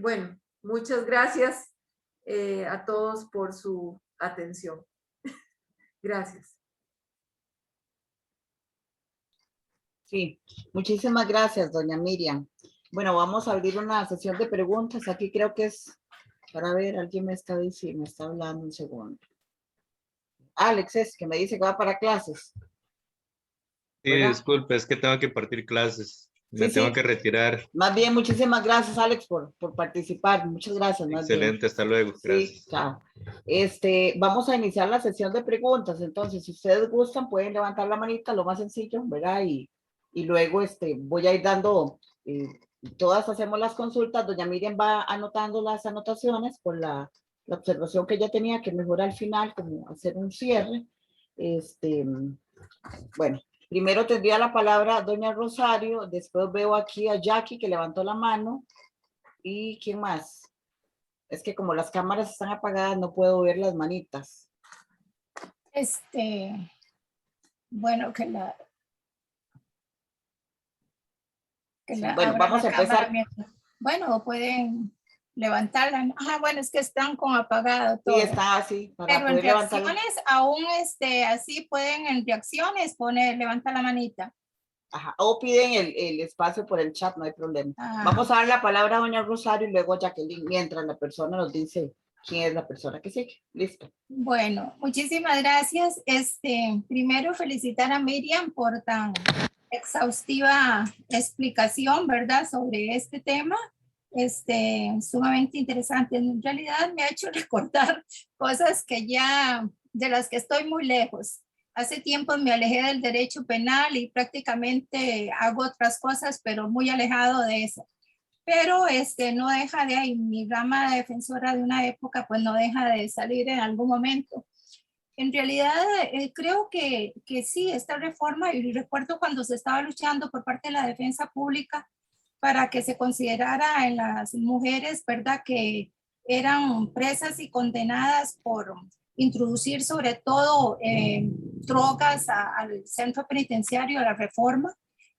[SPEAKER 2] Bueno, muchas gracias a todos por su atención. Gracias.
[SPEAKER 1] Sí, muchísimas gracias, doña Miriam. Bueno, vamos a abrir una sesión de preguntas. Aquí creo que es, para ver, alguien me está diciendo, me está hablando un segundo. Alex es que me dice que va para clases.
[SPEAKER 3] Sí,
[SPEAKER 1] ¿Verdad?
[SPEAKER 3] disculpe, es que tengo que partir clases.
[SPEAKER 1] Sí,
[SPEAKER 3] Me tengo
[SPEAKER 1] sí.
[SPEAKER 3] que retirar.
[SPEAKER 1] Más bien, muchísimas gracias, Alex, por participar. Muchas gracias, más bien.
[SPEAKER 3] Excelente, hasta luego.
[SPEAKER 1] Sí,
[SPEAKER 3] Gracias.
[SPEAKER 1] chao. Vamos a iniciar la sesión de preguntas. Entonces, si ustedes gustan, pueden levantar la manita, lo más sencillo, ¿verdad? Y luego voy a ir dando, todas hacemos las consultas. Doña Miriam va anotando las anotaciones por la observación que ella tenía, que mejor al final, como hacer un cierre. Bueno, primero tendría la palabra doña Rosario, después veo aquí a Jackie que levantó la mano. ¿Y quién más? Es que como las cámaras están apagadas, no puedo ver las manitas.
[SPEAKER 4] Bueno,
[SPEAKER 1] Sí, bueno, vamos a empezar.
[SPEAKER 4] Bueno, pueden levantarla. Bueno, es que están con apagado todo.
[SPEAKER 1] Sí, está así, para
[SPEAKER 4] pero en
[SPEAKER 1] poder levantar.
[SPEAKER 4] reacciones, aún así pueden en reacciones levanta la manita.
[SPEAKER 1] Ajá, o piden el espacio por el chat, no hay problema.
[SPEAKER 4] Ajá.
[SPEAKER 1] Vamos a dar la palabra a doña Rosario y luego a Jacqueline, mientras la persona nos dice quién es la persona que sigue. Listo.
[SPEAKER 4] Bueno, muchísimas gracias. Primero felicitar a Miriam por tan exhaustiva explicación, ¿verdad? Sobre este tema. Sumamente interesante. En realidad me ha hecho recordar cosas de las que estoy muy lejos. Hace tiempo me alejé del derecho penal y prácticamente hago otras cosas, pero muy alejado de eso. Pero no deja de ahí, mi rama de defensora de una época, pues no deja de salir en algún momento. En realidad, creo que sí, esta reforma, y recuerdo cuando se estaba luchando por parte de la defensa pública para que se considerara en las mujeres, ¿verdad?, que eran presas y condenadas por introducir sobre todo drogas al centro penitenciario, a la reforma,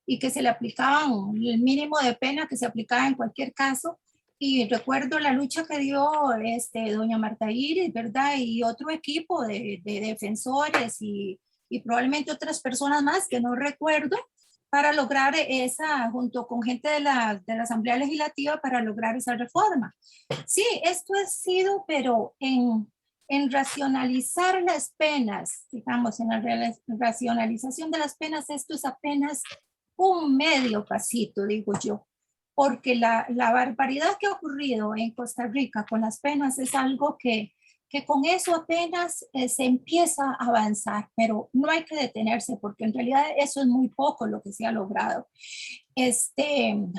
[SPEAKER 4] y que se le aplicaban el mínimo de pena que se aplicaba en cualquier caso. Y recuerdo la lucha que dio doña Marta Iris, ¿verdad? Y otro equipo de defensores y probablemente otras personas más que no recuerdo, para lograr junto con gente de la Asamblea Legislativa, para lograr esa reforma. Sí, esto ha sido, pero en racionalizar las penas, digamos, en la racionalización de las penas, esto es apenas un medio pasito, digo yo, porque la barbaridad que ha ocurrido en Costa Rica con las penas es algo que con eso apenas se empieza a avanzar, pero no hay que detenerse porque en realidad eso es muy poco lo que se ha logrado.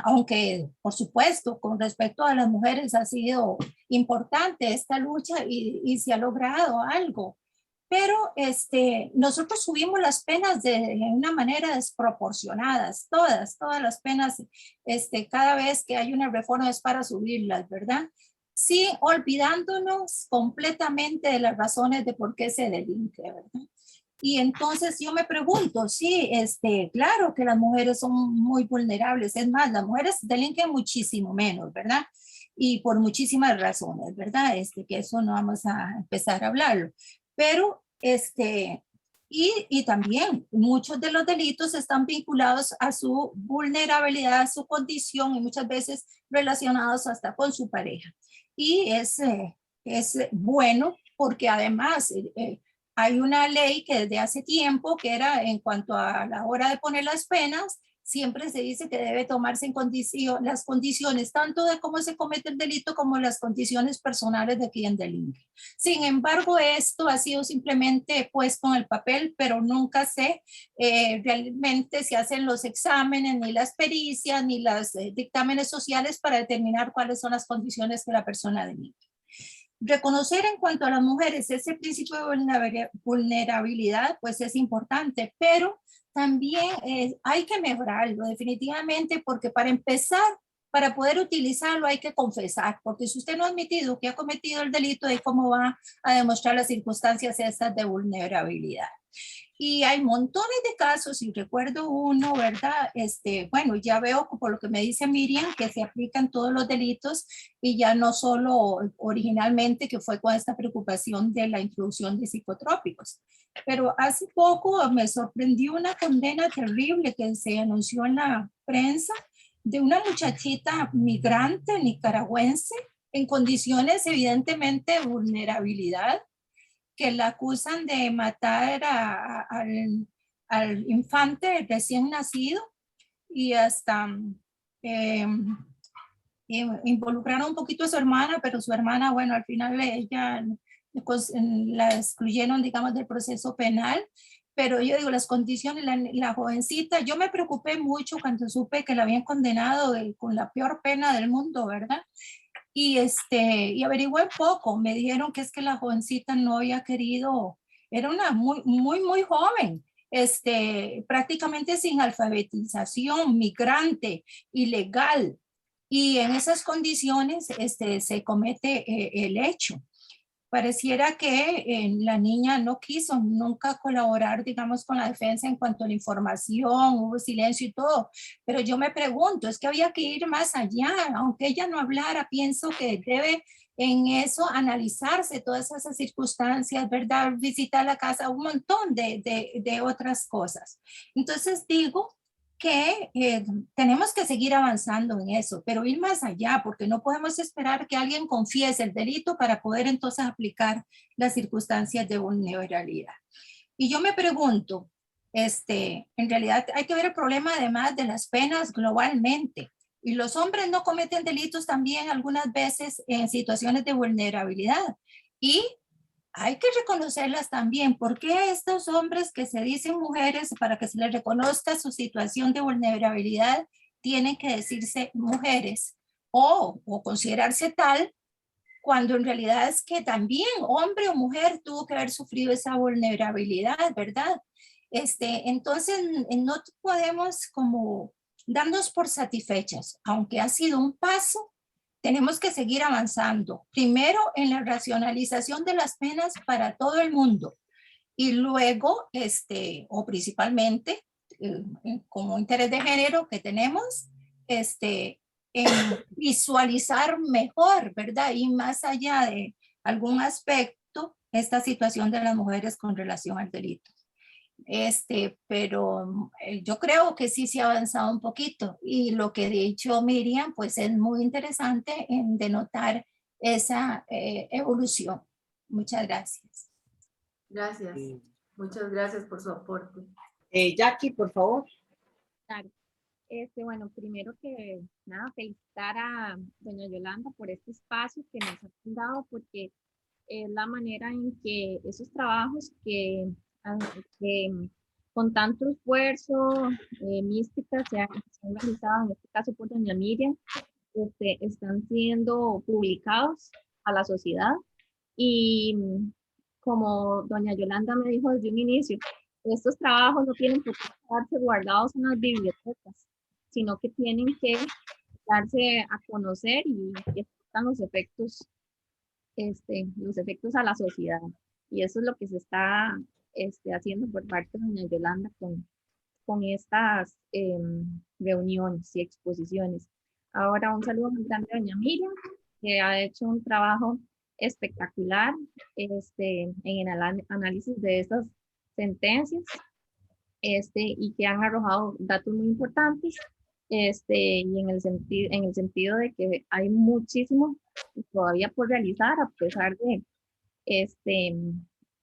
[SPEAKER 4] Aunque por supuesto con respecto a las mujeres ha sido importante esta lucha y se ha logrado algo, pero nosotros subimos las penas de una manera desproporcionada, todas las penas, cada vez que hay una reforma es para subirlas, ¿verdad? Sí, olvidándonos completamente de las razones de por qué se delinque, ¿verdad? Y entonces yo me pregunto, sí, claro que las mujeres son muy vulnerables, es más, las mujeres delinquen muchísimo menos, ¿verdad? Y por muchísimas razones, ¿verdad? Que eso no vamos a empezar a hablarlo. Pero, y también muchos de los delitos están vinculados a su vulnerabilidad, a su condición y muchas veces relacionados hasta con su pareja. Y es bueno porque además hay una ley que desde hace tiempo, que era en cuanto a la hora de poner las penas, siempre se dice que debe tomarse en las condiciones tanto de cómo se comete el delito como las condiciones personales de quien delinque. Sin embargo, esto ha sido simplemente puesto en el papel, pero nunca realmente se hacen los exámenes, ni las pericias, ni los dictámenes sociales para determinar cuáles son las condiciones que la persona delinque. Reconocer en cuanto a las mujeres ese principio de vulnerabilidad, pues es importante, pero también hay que mejorarlo definitivamente, porque para empezar, para poder utilizarlo hay que confesar, porque si usted no ha admitido que ha cometido el delito, ¿de cómo va a demostrar las circunstancias estas de vulnerabilidad? Y hay montones de casos, y recuerdo uno, ¿verdad? Bueno, ya veo por lo que me dice Miriam que se aplican todos los delitos y ya no solo originalmente que fue con esta preocupación de la introducción de psicotrópicos. Pero hace poco me sorprendió una condena terrible que se anunció en la prensa de una muchachita migrante nicaragüense en condiciones evidentemente de vulnerabilidad, que la acusan de matar al infante recién nacido y hasta eh, involucraron un poquito a su hermana, pero su hermana, bueno, al final ella la excluyeron, digamos, del proceso penal. Pero yo digo, las condiciones, la jovencita, yo me preocupé mucho cuando supe que la habían condenado con la peor pena del mundo, ¿verdad? Y averigüé poco, me dijeron que es que la jovencita no había querido, era una muy joven, prácticamente sin alfabetización, migrante, ilegal, y en esas condiciones se comete el hecho. Pareciera que la niña no quiso nunca colaborar, digamos, con la defensa en cuanto a la información, hubo silencio y todo. Pero yo me pregunto, es que había que ir más allá, aunque ella no hablara, pienso que debe en eso analizarse todas esas circunstancias, ¿verdad? Visitar la casa, un montón de otras cosas. Entonces digo que tenemos que seguir avanzando en eso, pero ir más allá, porque no podemos esperar que alguien confiese el delito para poder entonces aplicar las circunstancias de vulnerabilidad. Y yo me pregunto, en realidad hay que ver el problema además de las penas globalmente. Y los hombres no cometen delitos también algunas veces en situaciones de vulnerabilidad. Y hay que reconocerlas también. ¿Por qué estos hombres que se dicen mujeres, para que se les reconozca su situación de vulnerabilidad, tienen que decirse mujeres o considerarse tal, cuando en realidad es que también hombre o mujer tuvo que haber sufrido esa vulnerabilidad, ¿verdad? Entonces, no podemos como darnos por satisfechas, aunque ha sido un paso. Tenemos que seguir avanzando, primero en la racionalización de las penas para todo el mundo y luego, o principalmente, como interés de género que tenemos, en visualizar mejor, ¿verdad? Y más allá de algún aspecto, esta situación de las mujeres con relación al delito. Pero yo creo que sí se ha avanzado un poquito y lo que ha dicho Miriam pues es muy interesante en denotar esa evolución. Muchas gracias.
[SPEAKER 2] Gracias. Muchas gracias por su aporte.
[SPEAKER 1] Jackie, por favor.
[SPEAKER 5] Claro. Bueno, primero que nada, felicitar a doña Yolanda por este espacio que nos ha dado, porque es la manera en que esos trabajos que con tanto esfuerzo, mística, se han realizado, en este caso por doña Miriam, están siendo publicados a la sociedad. Y como doña Yolanda me dijo desde un inicio, estos trabajos no tienen por qué quedarse guardados en las bibliotecas, sino que tienen que darse a conocer y están los efectos a la sociedad. Y eso es lo que se está haciendo por parte de doña Yolanda con estas reuniones y exposiciones. Ahora un saludo muy grande a doña Miriam, que ha hecho un trabajo espectacular en el análisis de estas sentencias y que han arrojado datos muy importantes y en el sentido de que hay muchísimo todavía por realizar a pesar de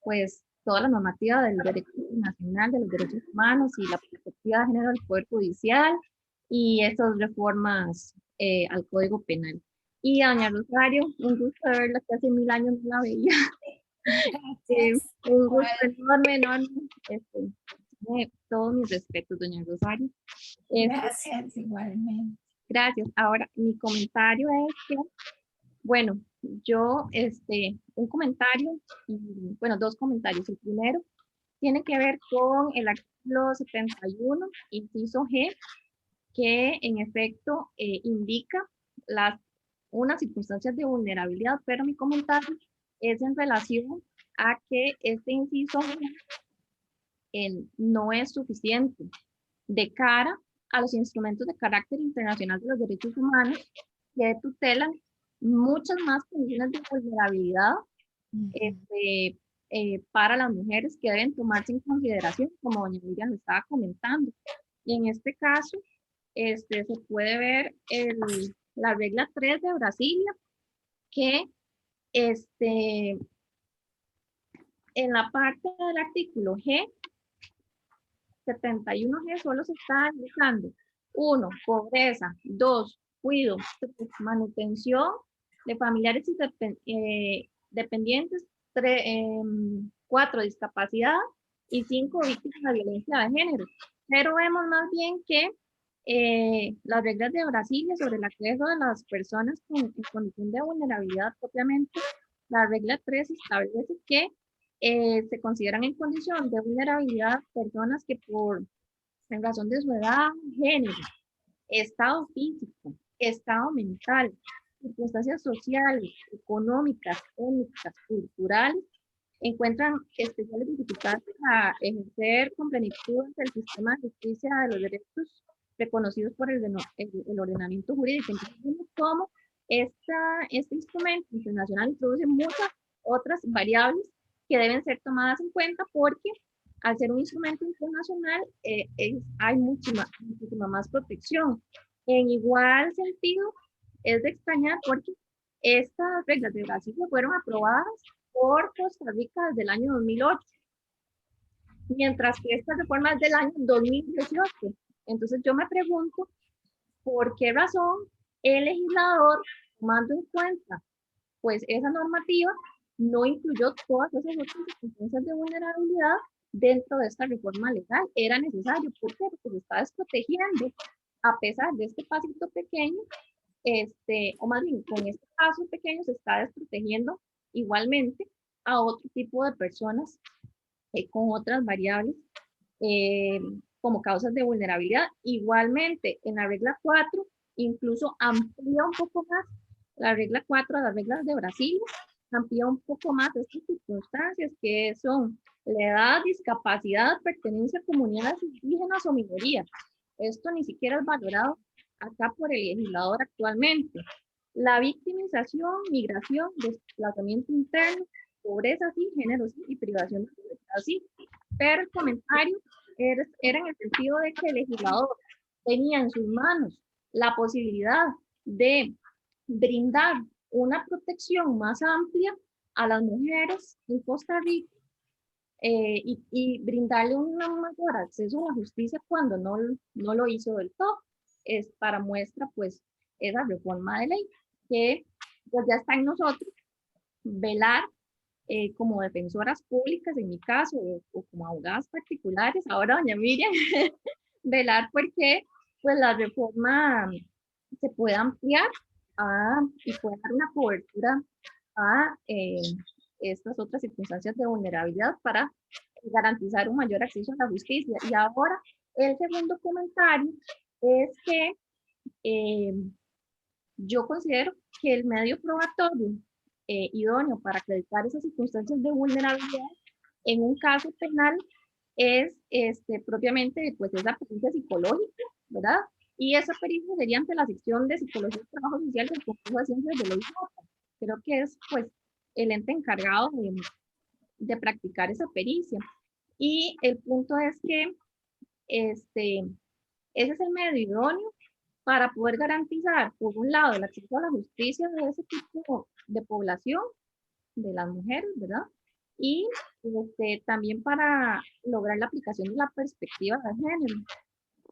[SPEAKER 5] pues toda la normativa del derecho internacional de los derechos humanos y la perspectiva de género del Poder Judicial y estas reformas al Código Penal. Y a doña Rosario, un gusto de verla, que hace 1000 años no la veía. Un gusto enorme. Todos mis respetos, doña Rosario.
[SPEAKER 4] Gracias, igualmente.
[SPEAKER 5] Gracias. Ahora, mi comentario es que, bueno, yo, un comentario, bueno, dos comentarios. El primero tiene que ver con el artículo 71, inciso G, que en efecto indica unas circunstancias de vulnerabilidad, pero mi comentario es en relación a que este inciso no es suficiente de cara a los instrumentos de carácter internacional de los derechos humanos que tutelan muchas más condiciones de vulnerabilidad para las mujeres que deben tomarse en consideración, como doña Miriam lo estaba comentando. Y en este caso, se puede ver la regla 3 de Brasilia, que en la parte del artículo G, 71G, solo se está indicando 1, pobreza, 2, cuidado, 3, manutención de familiares y dependientes, 4, discapacidad y 5, víctimas de violencia de género. Pero vemos más bien que las reglas de Brasilia sobre el acceso de las personas en condición de vulnerabilidad propiamente, la regla 3 establece que se consideran en condición de vulnerabilidad personas que en razón de su edad, género, estado físico, estado mental, circunstancias sociales, económicas, étnicas, culturales, encuentran especiales dificultades para ejercer con plenitud el sistema de justicia de los derechos reconocidos por el ordenamiento jurídico. Entonces, vemos cómo este instrumento internacional introduce muchas otras variables que deben ser tomadas en cuenta, porque al ser un instrumento internacional hay muchísima más protección. En igual sentido, es de extrañar porque estas reglas de Brasil fueron aprobadas por Costa Rica desde el año 2008, mientras que esta reforma es del año 2018. Entonces yo me pregunto, ¿por qué razón el legislador, tomando en cuenta pues esa normativa, no incluyó todas esas otras circunstancias de vulnerabilidad dentro de esta reforma legal? Era necesario. ¿Por qué? Porque se está desprotegiendo, a pesar de este pasito pequeño, o más bien con este paso pequeño se está desprotegiendo igualmente a otro tipo de personas con otras variables como causas de vulnerabilidad. Igualmente, en la regla 4, incluso amplía un poco más la regla 4 a las reglas de Brasil, amplía un poco más estas circunstancias que son la edad, discapacidad, pertenencia a comunidades indígenas o minorías. Esto ni siquiera es valorado acá por el legislador actualmente. La victimización, migración, desplazamiento interno, pobreza, sí, género, sí, y privación de libertad, sí. Pero el comentario era en el sentido de que el legislador tenía en sus manos la posibilidad de brindar una protección más amplia a las mujeres en Costa Rica y brindarle un mayor acceso a la justicia cuando no lo hizo del todo. Es para muestra pues esa reforma de ley que pues ya está en nosotros velar como defensoras públicas en mi caso o como abogadas particulares, ahora doña Miriam, velar porque pues la reforma se pueda ampliar y pueda dar una cobertura a estas otras circunstancias de vulnerabilidad para garantizar un mayor acceso a la justicia. Y ahora el segundo comentario es que yo considero que el medio probatorio idóneo para acreditar esas circunstancias de vulnerabilidad en un caso penal es propiamente pues esa pericia psicológica, ¿verdad? Y esa pericia sería ante la sección de Psicología y Trabajo Social del Consejo de Ciencias de la IJ. Creo que es pues el ente encargado de practicar esa pericia. Y el punto es que ese es el medio idóneo para poder garantizar, por un lado, el acceso a la justicia de ese tipo de población, de las mujeres, ¿verdad? Y también para lograr la aplicación de la perspectiva de género,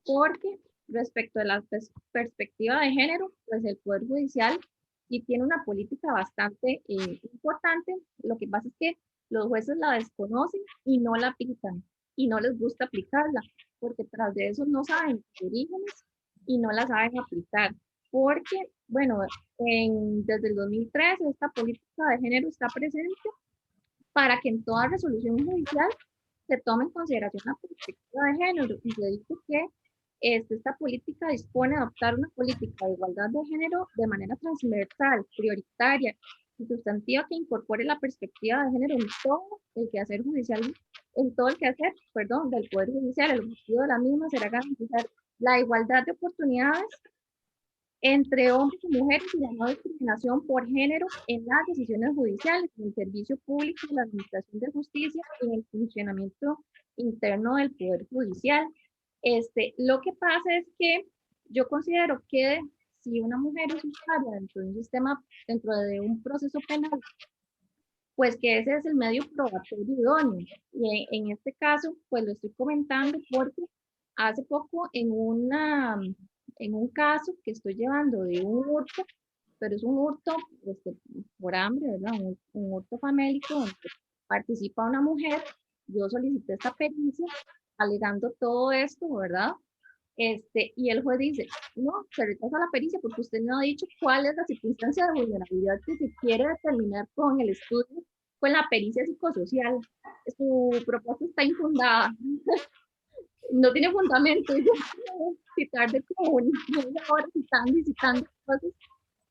[SPEAKER 5] porque respecto a la perspectiva de género, pues el Poder Judicial sí tiene una política bastante importante. Lo que pasa es que los jueces la desconocen y no la aplican, y no les gusta aplicarla, porque tras de eso no saben los orígenes y no la saben aplicar. Porque, bueno, desde el 2013 esta política de género está presente para que en toda resolución judicial se tome en consideración la perspectiva de género. Y se dice que esta política dispone de adoptar una política de igualdad de género de manera transversal, prioritaria sustantiva que incorpore la perspectiva de género en todo el quehacer judicial, en todo el quehacer, perdón, del Poder Judicial. El objetivo de la misma será garantizar la igualdad de oportunidades entre hombres y mujeres y la no discriminación por género en las decisiones judiciales, en el servicio público, en la administración de justicia y en el funcionamiento interno del Poder Judicial. Lo que pasa es que yo considero que si una mujer es usuaria dentro de un sistema, dentro de un proceso penal, pues que ese es el medio probatorio idóneo. Y en este caso, pues lo estoy comentando porque hace poco en un caso que estoy llevando de un hurto, pero es un hurto por hambre, ¿verdad? Un hurto famélico donde participa una mujer. Yo solicité esta pericia alegando todo esto, ¿verdad? Y el juez dice, no, se rechaza la pericia porque usted no ha dicho cuál es la circunstancia de vulnerabilidad que se quiere determinar con el estudio, con la pericia psicosocial. Su propuesta está infundada. No tiene fundamento. Y yo citar de como una hora citando cosas,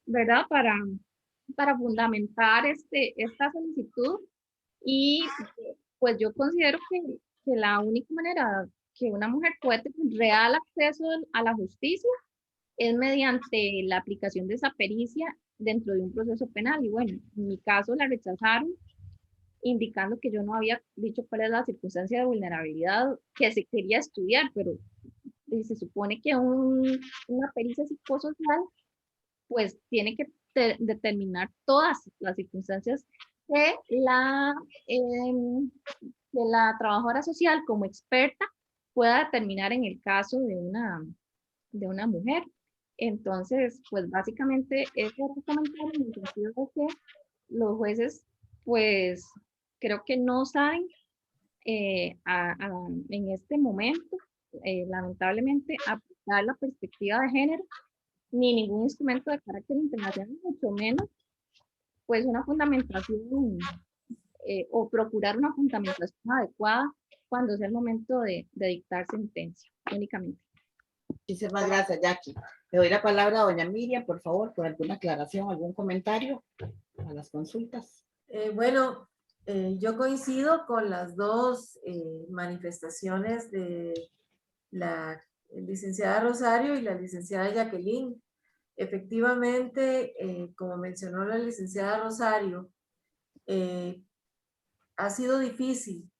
[SPEAKER 5] ¿verdad? Para fundamentar esta solicitud. Y pues yo considero que la única manera que una mujer puede tener real acceso a la justicia es mediante la aplicación de esa pericia dentro de un proceso penal. Y bueno, en mi caso la rechazaron, indicando que yo no había dicho cuál es la circunstancia de vulnerabilidad que se quería estudiar, pero se supone que una pericia psicosocial pues tiene que determinar todas las circunstancias que que la trabajadora social como experta pueda determinar en el caso de una mujer. Entonces, pues básicamente eso es comentario en el sentido de que los jueces, pues creo que no saben en este momento, lamentablemente, aplicar la perspectiva de género ni ningún instrumento de carácter internacional, mucho menos pues una fundamentación o procurar una fundamentación adecuada cuando sea el momento de dictar sentencia, únicamente.
[SPEAKER 1] Muchísimas gracias, Jackie. Le doy la palabra a doña Miriam, por favor, por alguna aclaración, algún comentario a las consultas.
[SPEAKER 2] Bueno, yo coincido con las dos manifestaciones de la licenciada Rosario y la licenciada Jacqueline. Efectivamente, como mencionó la licenciada Rosario, ha sido difícil,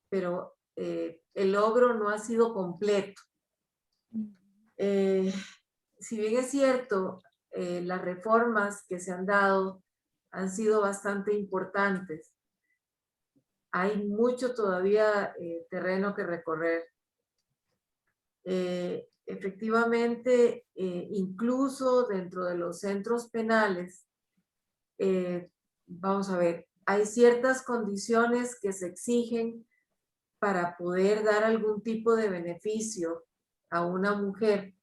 [SPEAKER 2] pero el logro no ha sido completo. Si bien es cierto, las reformas que se han dado han sido bastante importantes, hay mucho todavía terreno que recorrer. Efectivamente, incluso dentro de los centros penales, vamos a ver, hay ciertas condiciones que se exigen para poder dar algún tipo de beneficio a una mujer,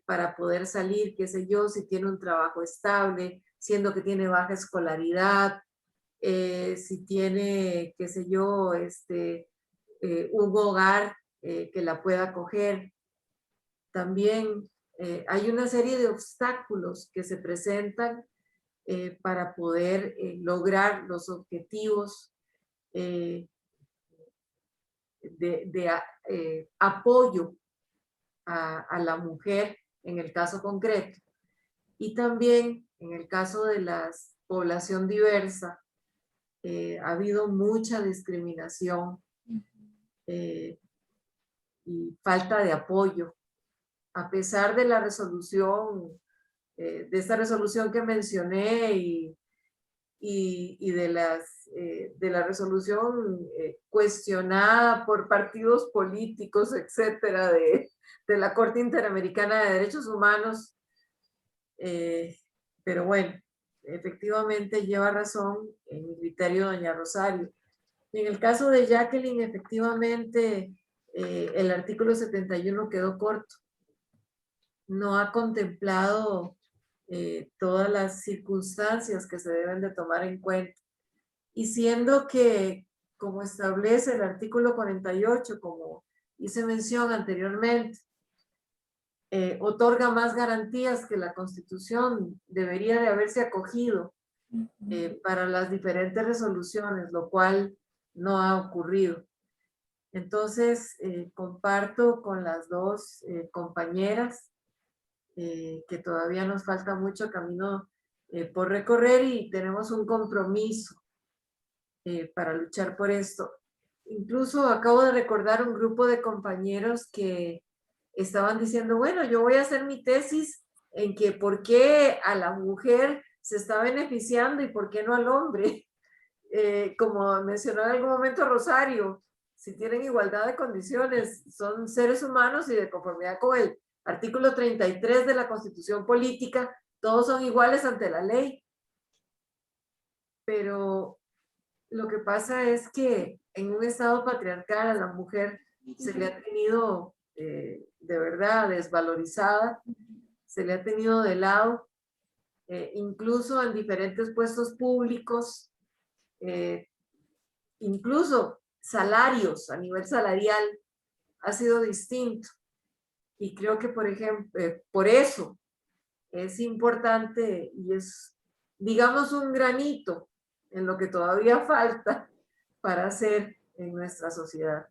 [SPEAKER 2] para poder salir, qué sé yo, si tiene un trabajo estable, siendo que tiene baja escolaridad, si tiene, qué sé yo, un hogar que la pueda acoger. También hay una serie de obstáculos que se presentan para poder lograr los objetivos de apoyo a la mujer en el caso concreto. Y también en el caso de la población diversa, ha habido mucha discriminación y falta de apoyo. A pesar de la resolución, de esta resolución que mencioné y de la resolución cuestionada por partidos políticos, etcétera, de la Corte Interamericana de Derechos Humanos, pero bueno, efectivamente lleva razón en mi criterio doña Rosario. Y en el caso de Jacqueline, efectivamente, el artículo 71 quedó corto. No ha contemplado todas las circunstancias que se deben de tomar en cuenta. Y siendo que, como establece el artículo 48, como hice mención anteriormente, otorga más garantías que la Constitución debería de haberse acogido para las diferentes resoluciones, lo cual no ha ocurrido. Entonces, comparto con las dos compañeras que todavía nos falta mucho camino por recorrer y tenemos un compromiso para luchar por esto. Incluso acabo de recordar un grupo de compañeros que estaban diciendo, bueno, yo voy a hacer mi tesis en que por qué a la mujer se está beneficiando y por qué no al hombre. Como mencionó en algún momento Rosario, si tienen igualdad de condiciones, son seres humanos y de conformidad con el artículo 33 de la Constitución Política, todos son iguales ante la ley. Pero lo que pasa es que en un estado patriarcal a la mujer se le ha tenido de verdad desvalorizada, se le ha tenido de lado, incluso en diferentes puestos públicos, incluso salarios a nivel salarial ha sido distinto. Y creo que, por ejemplo, por eso es importante y es, digamos, un granito en lo que todavía falta para hacer en nuestra sociedad.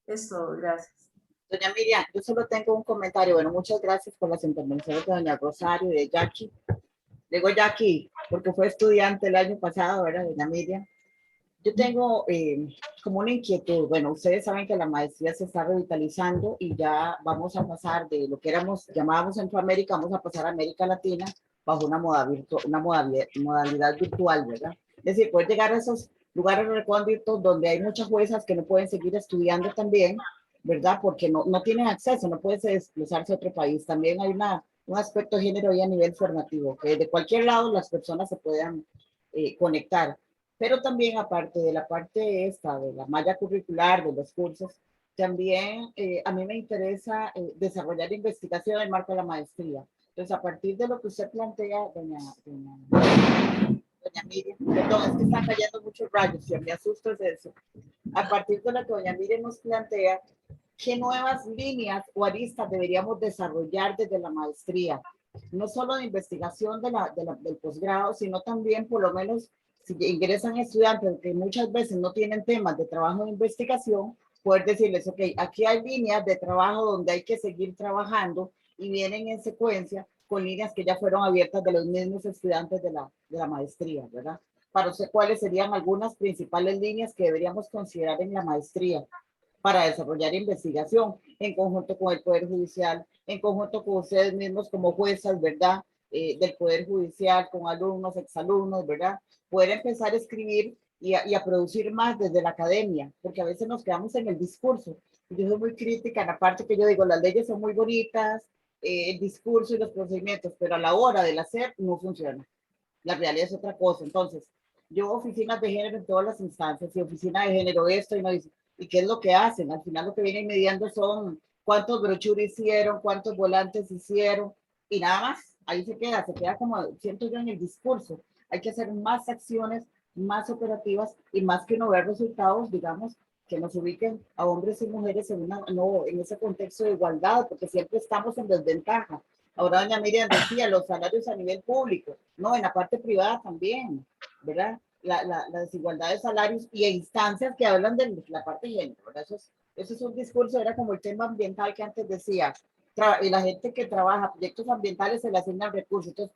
[SPEAKER 2] Es todo, gracias.
[SPEAKER 1] Doña Miriam, yo solo tengo un comentario. Bueno, muchas gracias por las intervenciones de doña Rosario y de Jackie. Digo Jackie, porque fue estudiante el año pasado, ¿verdad, doña Miriam? Yo tengo como una inquietud. Bueno, ustedes saben que la maestría se está revitalizando y ya vamos a pasar de lo que llamábamos Centroamérica, vamos a pasar a América Latina bajo una modalidad virtual, ¿verdad? Es decir, poder llegar a esos lugares recónditos donde hay muchas juezas que no pueden seguir estudiando también, ¿verdad? Porque no tienen acceso, no pueden desplazarse a otro país. También hay un aspecto de género ahí a nivel formativo, que de cualquier lado las personas se puedan conectar. Pero también, aparte de la parte esta, de la malla curricular, de los cursos, también a mí me interesa desarrollar investigación en el marco de la maestría. Entonces, a partir de lo que usted plantea, doña Miriam, perdón, es que están cayendo muchos rayos, yo me asusto de eso. A partir de lo que doña Miriam nos plantea, ¿qué nuevas líneas o aristas deberíamos desarrollar desde la maestría? No solo de investigación del posgrado, sino también, por lo menos, si ingresan estudiantes que muchas veces no tienen temas de trabajo de investigación, poder decirles, ok, aquí hay líneas de trabajo donde hay que seguir trabajando y vienen en secuencia con líneas que ya fueron abiertas de los mismos estudiantes de la maestría, ¿verdad? Para usted, ¿cuáles serían algunas principales líneas que deberíamos considerar en la maestría para desarrollar investigación en conjunto con el Poder Judicial, en conjunto con ustedes mismos como juezas, ¿verdad? Del Poder Judicial, con alumnos, exalumnos, ¿verdad? Poder empezar a escribir y a producir más desde la academia, porque a veces nos quedamos en el discurso. Yo soy muy crítica en la parte que yo digo, las leyes son muy bonitas, el discurso y los procedimientos, pero a la hora del hacer no funciona. La realidad es otra cosa. Entonces, yo oficinas de género en todas las instancias y oficina de género esto y no dice, ¿y qué es lo que hacen? Al final lo que vienen mediando son cuántos brochures hicieron, cuántos volantes hicieron y nada más. Ahí se queda como, siento yo, en el discurso. Hay que hacer más acciones, más operativas y más que no ver resultados, digamos, que nos ubiquen a hombres y mujeres en ese contexto de igualdad, porque siempre estamos en desventaja. Ahora doña Miriam decía, los salarios a nivel público, no, en la parte privada también, ¿verdad? La desigualdad de salarios y instancias que hablan de la parte de género, ¿verdad? Eso es un discurso, era como el tema ambiental que antes decía, y la gente que trabaja proyectos ambientales se le asignan recursos, entonces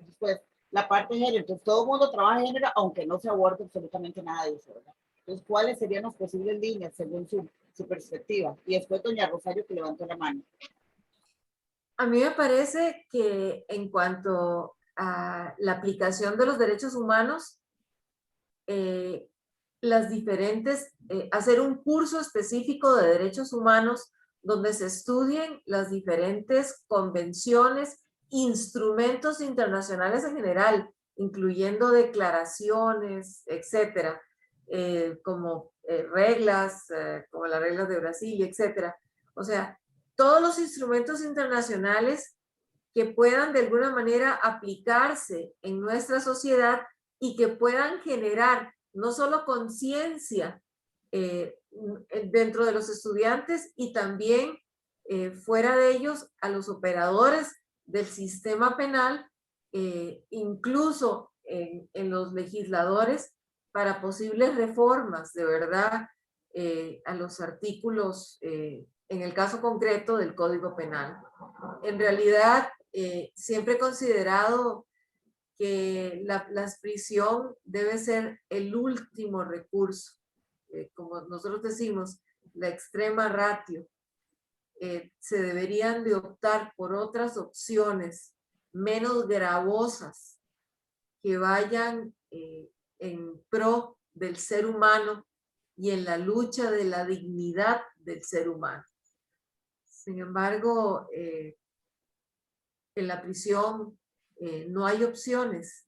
[SPEAKER 1] después la parte de género, entonces todo el mundo trabaja en género, aunque no se aborde absolutamente nada de eso, ¿verdad? Entonces, ¿cuáles serían las posibles líneas según su perspectiva? Y después doña Rosario que levantó la mano.
[SPEAKER 2] A mí me parece que en cuanto a la aplicación de los derechos humanos, las diferentes, hacer un curso específico de derechos humanos donde se estudien las diferentes convenciones, instrumentos internacionales en general, incluyendo declaraciones, etcétera, como reglas, como las reglas de Brasil, etcétera. O sea, todos los instrumentos internacionales que puedan de alguna manera aplicarse en nuestra sociedad y que puedan generar no solo conciencia dentro de los estudiantes y también fuera de ellos a los operadores del sistema penal, incluso en los legisladores para posibles reformas, de verdad, a los artículos, en el caso concreto del Código Penal. En realidad, siempre he considerado que la prisión debe ser el último recurso, como nosotros decimos, la extrema ratio. Se deberían de optar por otras opciones menos gravosas que vayan en pro del ser humano y en la lucha de la dignidad del ser humano. Sin embargo, en la prisión no hay opciones.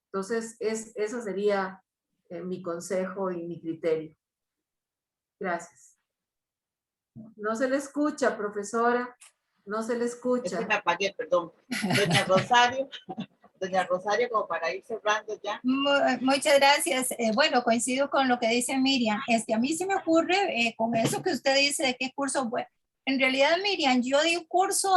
[SPEAKER 2] Entonces, ese sería mi consejo y mi criterio. Gracias. No se le escucha, profesora. No se le
[SPEAKER 1] Es
[SPEAKER 2] escucha.
[SPEAKER 1] que me apagué, perdón. Doña Rosario, como para ir cerrando ya.
[SPEAKER 4] Muchas gracias. Bueno, coincido con lo que dice Miriam. A mí se me ocurre con eso que usted dice de qué curso. Bueno, en realidad, Miriam, yo di un curso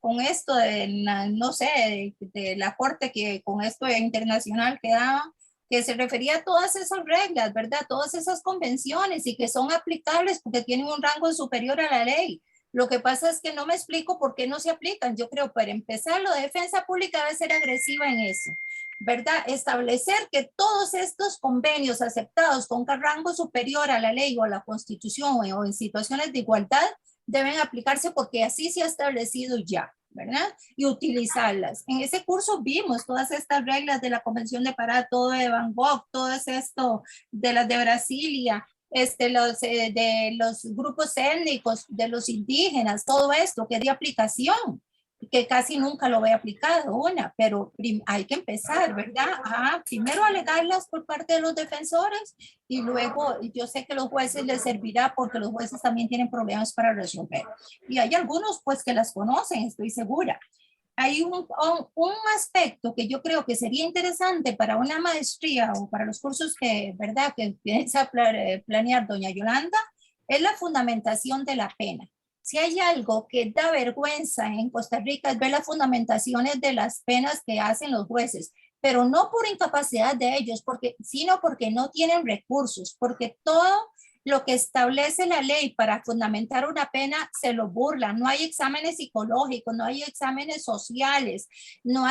[SPEAKER 4] con esto de no sé, de la corte que con esto internacional que daba, que se refería a todas esas reglas, ¿verdad? Todas esas convenciones y que son aplicables porque tienen un rango superior a la ley. Lo que pasa es que no me explico por qué no se aplican. Yo creo, para empezar, la defensa pública debe ser agresiva en eso, ¿verdad? Establecer que todos estos convenios aceptados con rango superior a la ley o a la Constitución o en situaciones de igualdad deben aplicarse porque así se ha establecido ya, ¿verdad? Y utilizarlas. En ese curso vimos todas estas reglas de la Convención de Pará, todo de Van Gogh, todo esto de las de Brasilia, de los grupos étnicos, de los indígenas, todo esto que es de aplicación, que casi nunca lo he aplicado pero hay que empezar, ¿verdad? Primero alegarlas por parte de los defensores y luego yo sé que los jueces les servirá porque los jueces también tienen problemas para resolver. Y hay algunos pues que las conocen, estoy segura. Hay un aspecto que yo creo que sería interesante para una maestría o para los cursos que, ¿verdad?, que piensa planear doña Yolanda, es la fundamentación de la pena. Si hay algo que da vergüenza en Costa Rica es ver las fundamentaciones de las penas que hacen los jueces, pero no por incapacidad de ellos, sino porque no tienen recursos, porque todo lo que establece la ley para fundamentar una pena se lo burlan. No hay exámenes psicológicos, no hay exámenes sociales, no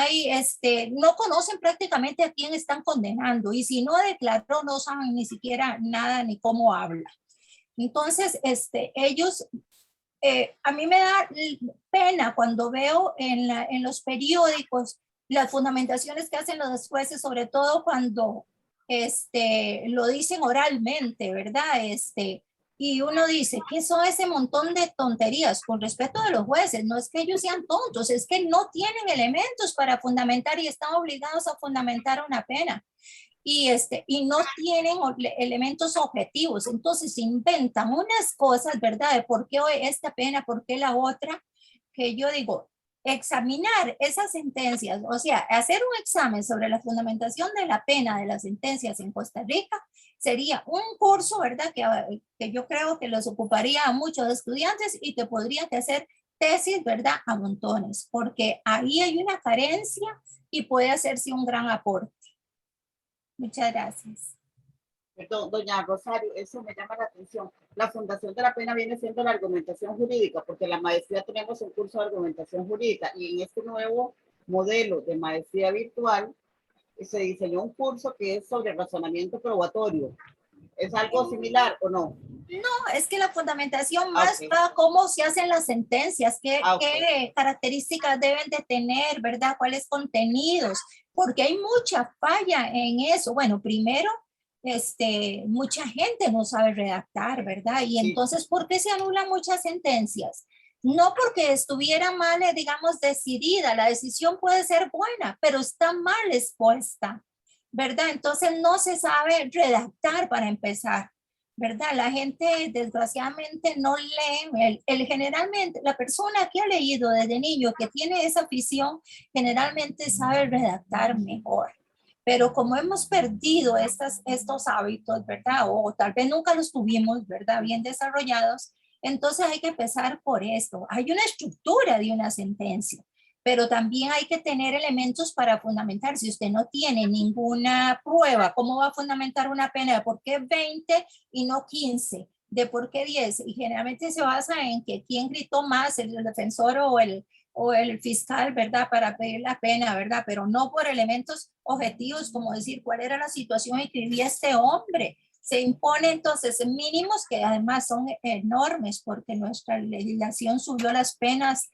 [SPEAKER 4] conocen prácticamente a quién están condenando y si no declaró no saben ni siquiera nada ni cómo habla. Entonces, ellos, a mí me da pena cuando veo en los periódicos las fundamentaciones que hacen los jueces, sobre todo cuando lo dicen oralmente, ¿verdad? Y uno dice, ¿qué son ese montón de tonterías? Con respeto de los jueces, no es que ellos sean tontos, es que no tienen elementos para fundamentar y están obligados a fundamentar una pena. Y no tienen elementos objetivos, entonces inventan unas cosas, ¿verdad? De por qué esta pena, por qué la otra, que yo digo, examinar esas sentencias, o sea, hacer un examen sobre la fundamentación de la pena de las sentencias en Costa Rica sería un curso, ¿verdad? Que yo creo que los ocuparía a muchos estudiantes y te podrían hacer tesis, ¿verdad? A montones, porque ahí hay una carencia y puede hacerse un gran aporte. Muchas gracias.
[SPEAKER 1] Perdón, doña Rosario, eso me llama la atención. La fundación de la pena viene siendo la argumentación jurídica, porque en la maestría tenemos un curso de argumentación jurídica y en este nuevo modelo de maestría virtual se diseñó un curso que es sobre razonamiento probatorio. ¿Es algo similar o no?
[SPEAKER 4] No, es que la fundamentación más va cómo se hacen las sentencias, qué características deben de tener, ¿verdad? ¿Cuáles contenidos? Porque hay mucha falla en eso. Bueno, primero, mucha gente no sabe redactar, ¿verdad? Y entonces, ¿por qué se anulan muchas sentencias? No porque estuviera mal, digamos, decidida. La decisión puede ser buena, pero está mal expuesta, ¿verdad? Entonces no se sabe redactar para empezar, ¿verdad? La gente desgraciadamente no lee, generalmente la persona que ha leído desde niño, que tiene esa afición, generalmente sabe redactar mejor. Pero como hemos perdido estos hábitos, ¿verdad? O tal vez nunca los tuvimos, ¿verdad? Bien desarrollados, entonces hay que empezar por esto. Hay una estructura de una sentencia. pero también hay que tener elementos para fundamentar. Si usted no tiene ninguna prueba, ¿cómo va a fundamentar una pena de por qué 20 y no 15? ¿De por qué 10? Y generalmente se basa en que quién gritó más, el defensor o el fiscal, ¿verdad? Para pedir la pena, ¿verdad? Pero no por elementos objetivos, como decir cuál era la situación en que vivía este hombre. Se impone entonces mínimos que además son enormes porque nuestra legislación subió las penas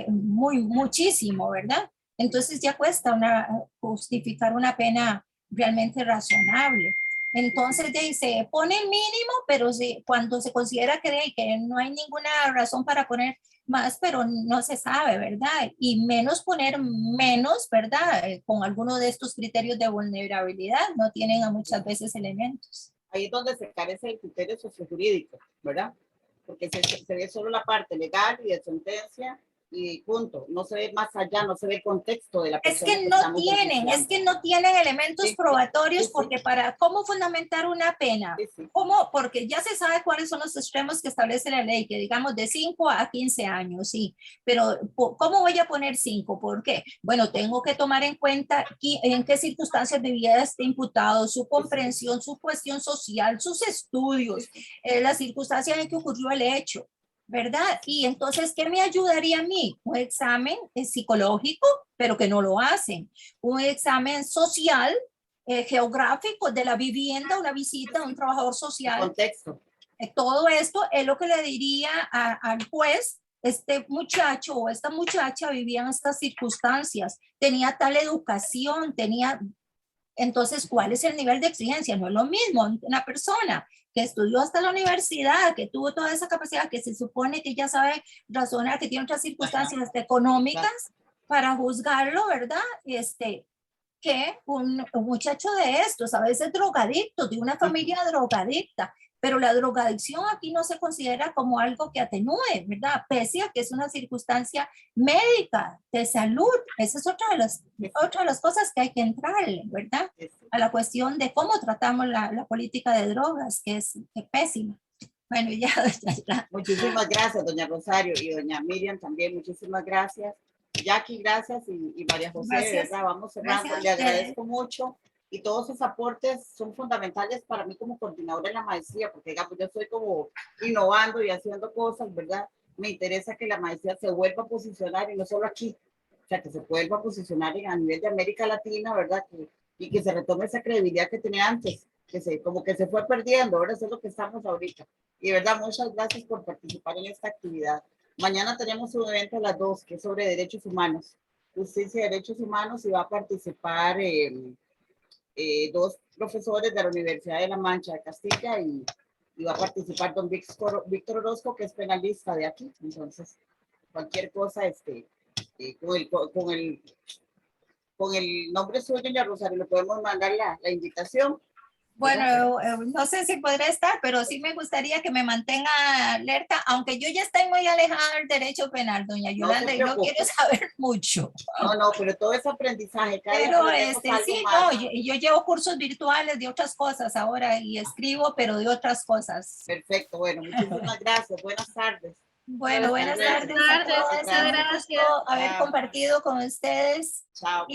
[SPEAKER 4] muchísimo, ¿verdad? Entonces ya cuesta justificar una pena realmente razonable. Entonces se pone el mínimo, pero cuando se considera que no hay ninguna razón para poner más, pero no se sabe, ¿verdad? Y menos poner menos, ¿verdad? Con alguno de estos criterios de vulnerabilidad, no tienen a muchas veces elementos.
[SPEAKER 1] Ahí es donde se carece el criterio sociojurídico, ¿verdad? Porque se ve solo la parte legal y de sentencia y punto. No se ve más allá, no se ve el contexto de la persona.
[SPEAKER 4] Es que no tienen elementos probatorios, porque para cómo fundamentar una pena, ¿cómo? Porque ya se sabe cuáles son los extremos que establece la ley, que digamos de 5 a 15 años, sí, pero ¿cómo voy a poner 5? ¿Por qué? Bueno, tengo que tomar en cuenta en qué circunstancias de vida este imputado, su comprensión, su cuestión social, sus estudios, las circunstancias en que ocurrió el hecho, ¿verdad? Y entonces, ¿qué me ayudaría a mí? Un examen psicológico, pero que no lo hacen. Un examen social, geográfico de la vivienda, una visita a un trabajador social.
[SPEAKER 1] Contexto.
[SPEAKER 4] Todo esto es lo que le diría al juez: este muchacho o esta muchacha vivía en estas circunstancias, tenía tal educación, tenía... Entonces, ¿cuál es el nivel de exigencia? No es lo mismo una persona que estudió hasta la universidad, que tuvo toda esa capacidad, que se supone que ya sabe razonar, que tiene otras circunstancias económicas para juzgarlo, ¿verdad? Que un muchacho de estos, a veces drogadicto, de una familia drogadicta, pero la drogadicción aquí no se considera como algo que atenúe, ¿verdad? Pese a que es una circunstancia médica, de salud. Esa es otra de las cosas que hay que entrarle, ¿verdad? A la cuestión de cómo tratamos la política de drogas, que es pésima. Bueno, ya.
[SPEAKER 1] Muchísimas gracias, doña Rosario, y doña Miriam también, muchísimas gracias. Jackie, gracias, y María José, gracias. ¿Verdad? Vamos cerrando. Le agradezco mucho. Y todos sus aportes son fundamentales para mí como coordinadora de la maestría, porque digamos, yo estoy como innovando y haciendo cosas, ¿verdad? Me interesa que la maestría se vuelva a posicionar, y no solo aquí, o sea, que se vuelva a posicionar a nivel de América Latina, ¿verdad? Y que se retome esa credibilidad que tenía antes, como que se fue perdiendo, ¿verdad? Eso es lo que estamos ahorita. Y de verdad, muchas gracias por participar en esta actividad. Mañana tenemos un evento a las 2, que es sobre derechos humanos, justicia y derechos humanos, y va a participar... dos profesores de la Universidad de La Mancha de Castilla, y va a participar don Víctor Orozco, que es penalista de aquí. Entonces, cualquier cosa, con el nombre suyo, doña Rosario, le podemos mandar la invitación.
[SPEAKER 4] Bueno, no sé si podré estar, pero sí me gustaría que me mantenga alerta, aunque yo ya estoy muy alejada del derecho penal, doña Yolanda, y no quiero saber mucho.
[SPEAKER 1] No, pero todo ese aprendizaje.
[SPEAKER 4] Pero sí, no, yo llevo cursos virtuales de otras cosas ahora y escribo, pero de otras cosas.
[SPEAKER 1] Perfecto, bueno, muchísimas gracias. Buenas tardes.
[SPEAKER 4] Bueno, buenas tardes.
[SPEAKER 5] Muchas gracias.
[SPEAKER 4] Haber compartido con ustedes.
[SPEAKER 1] Chao.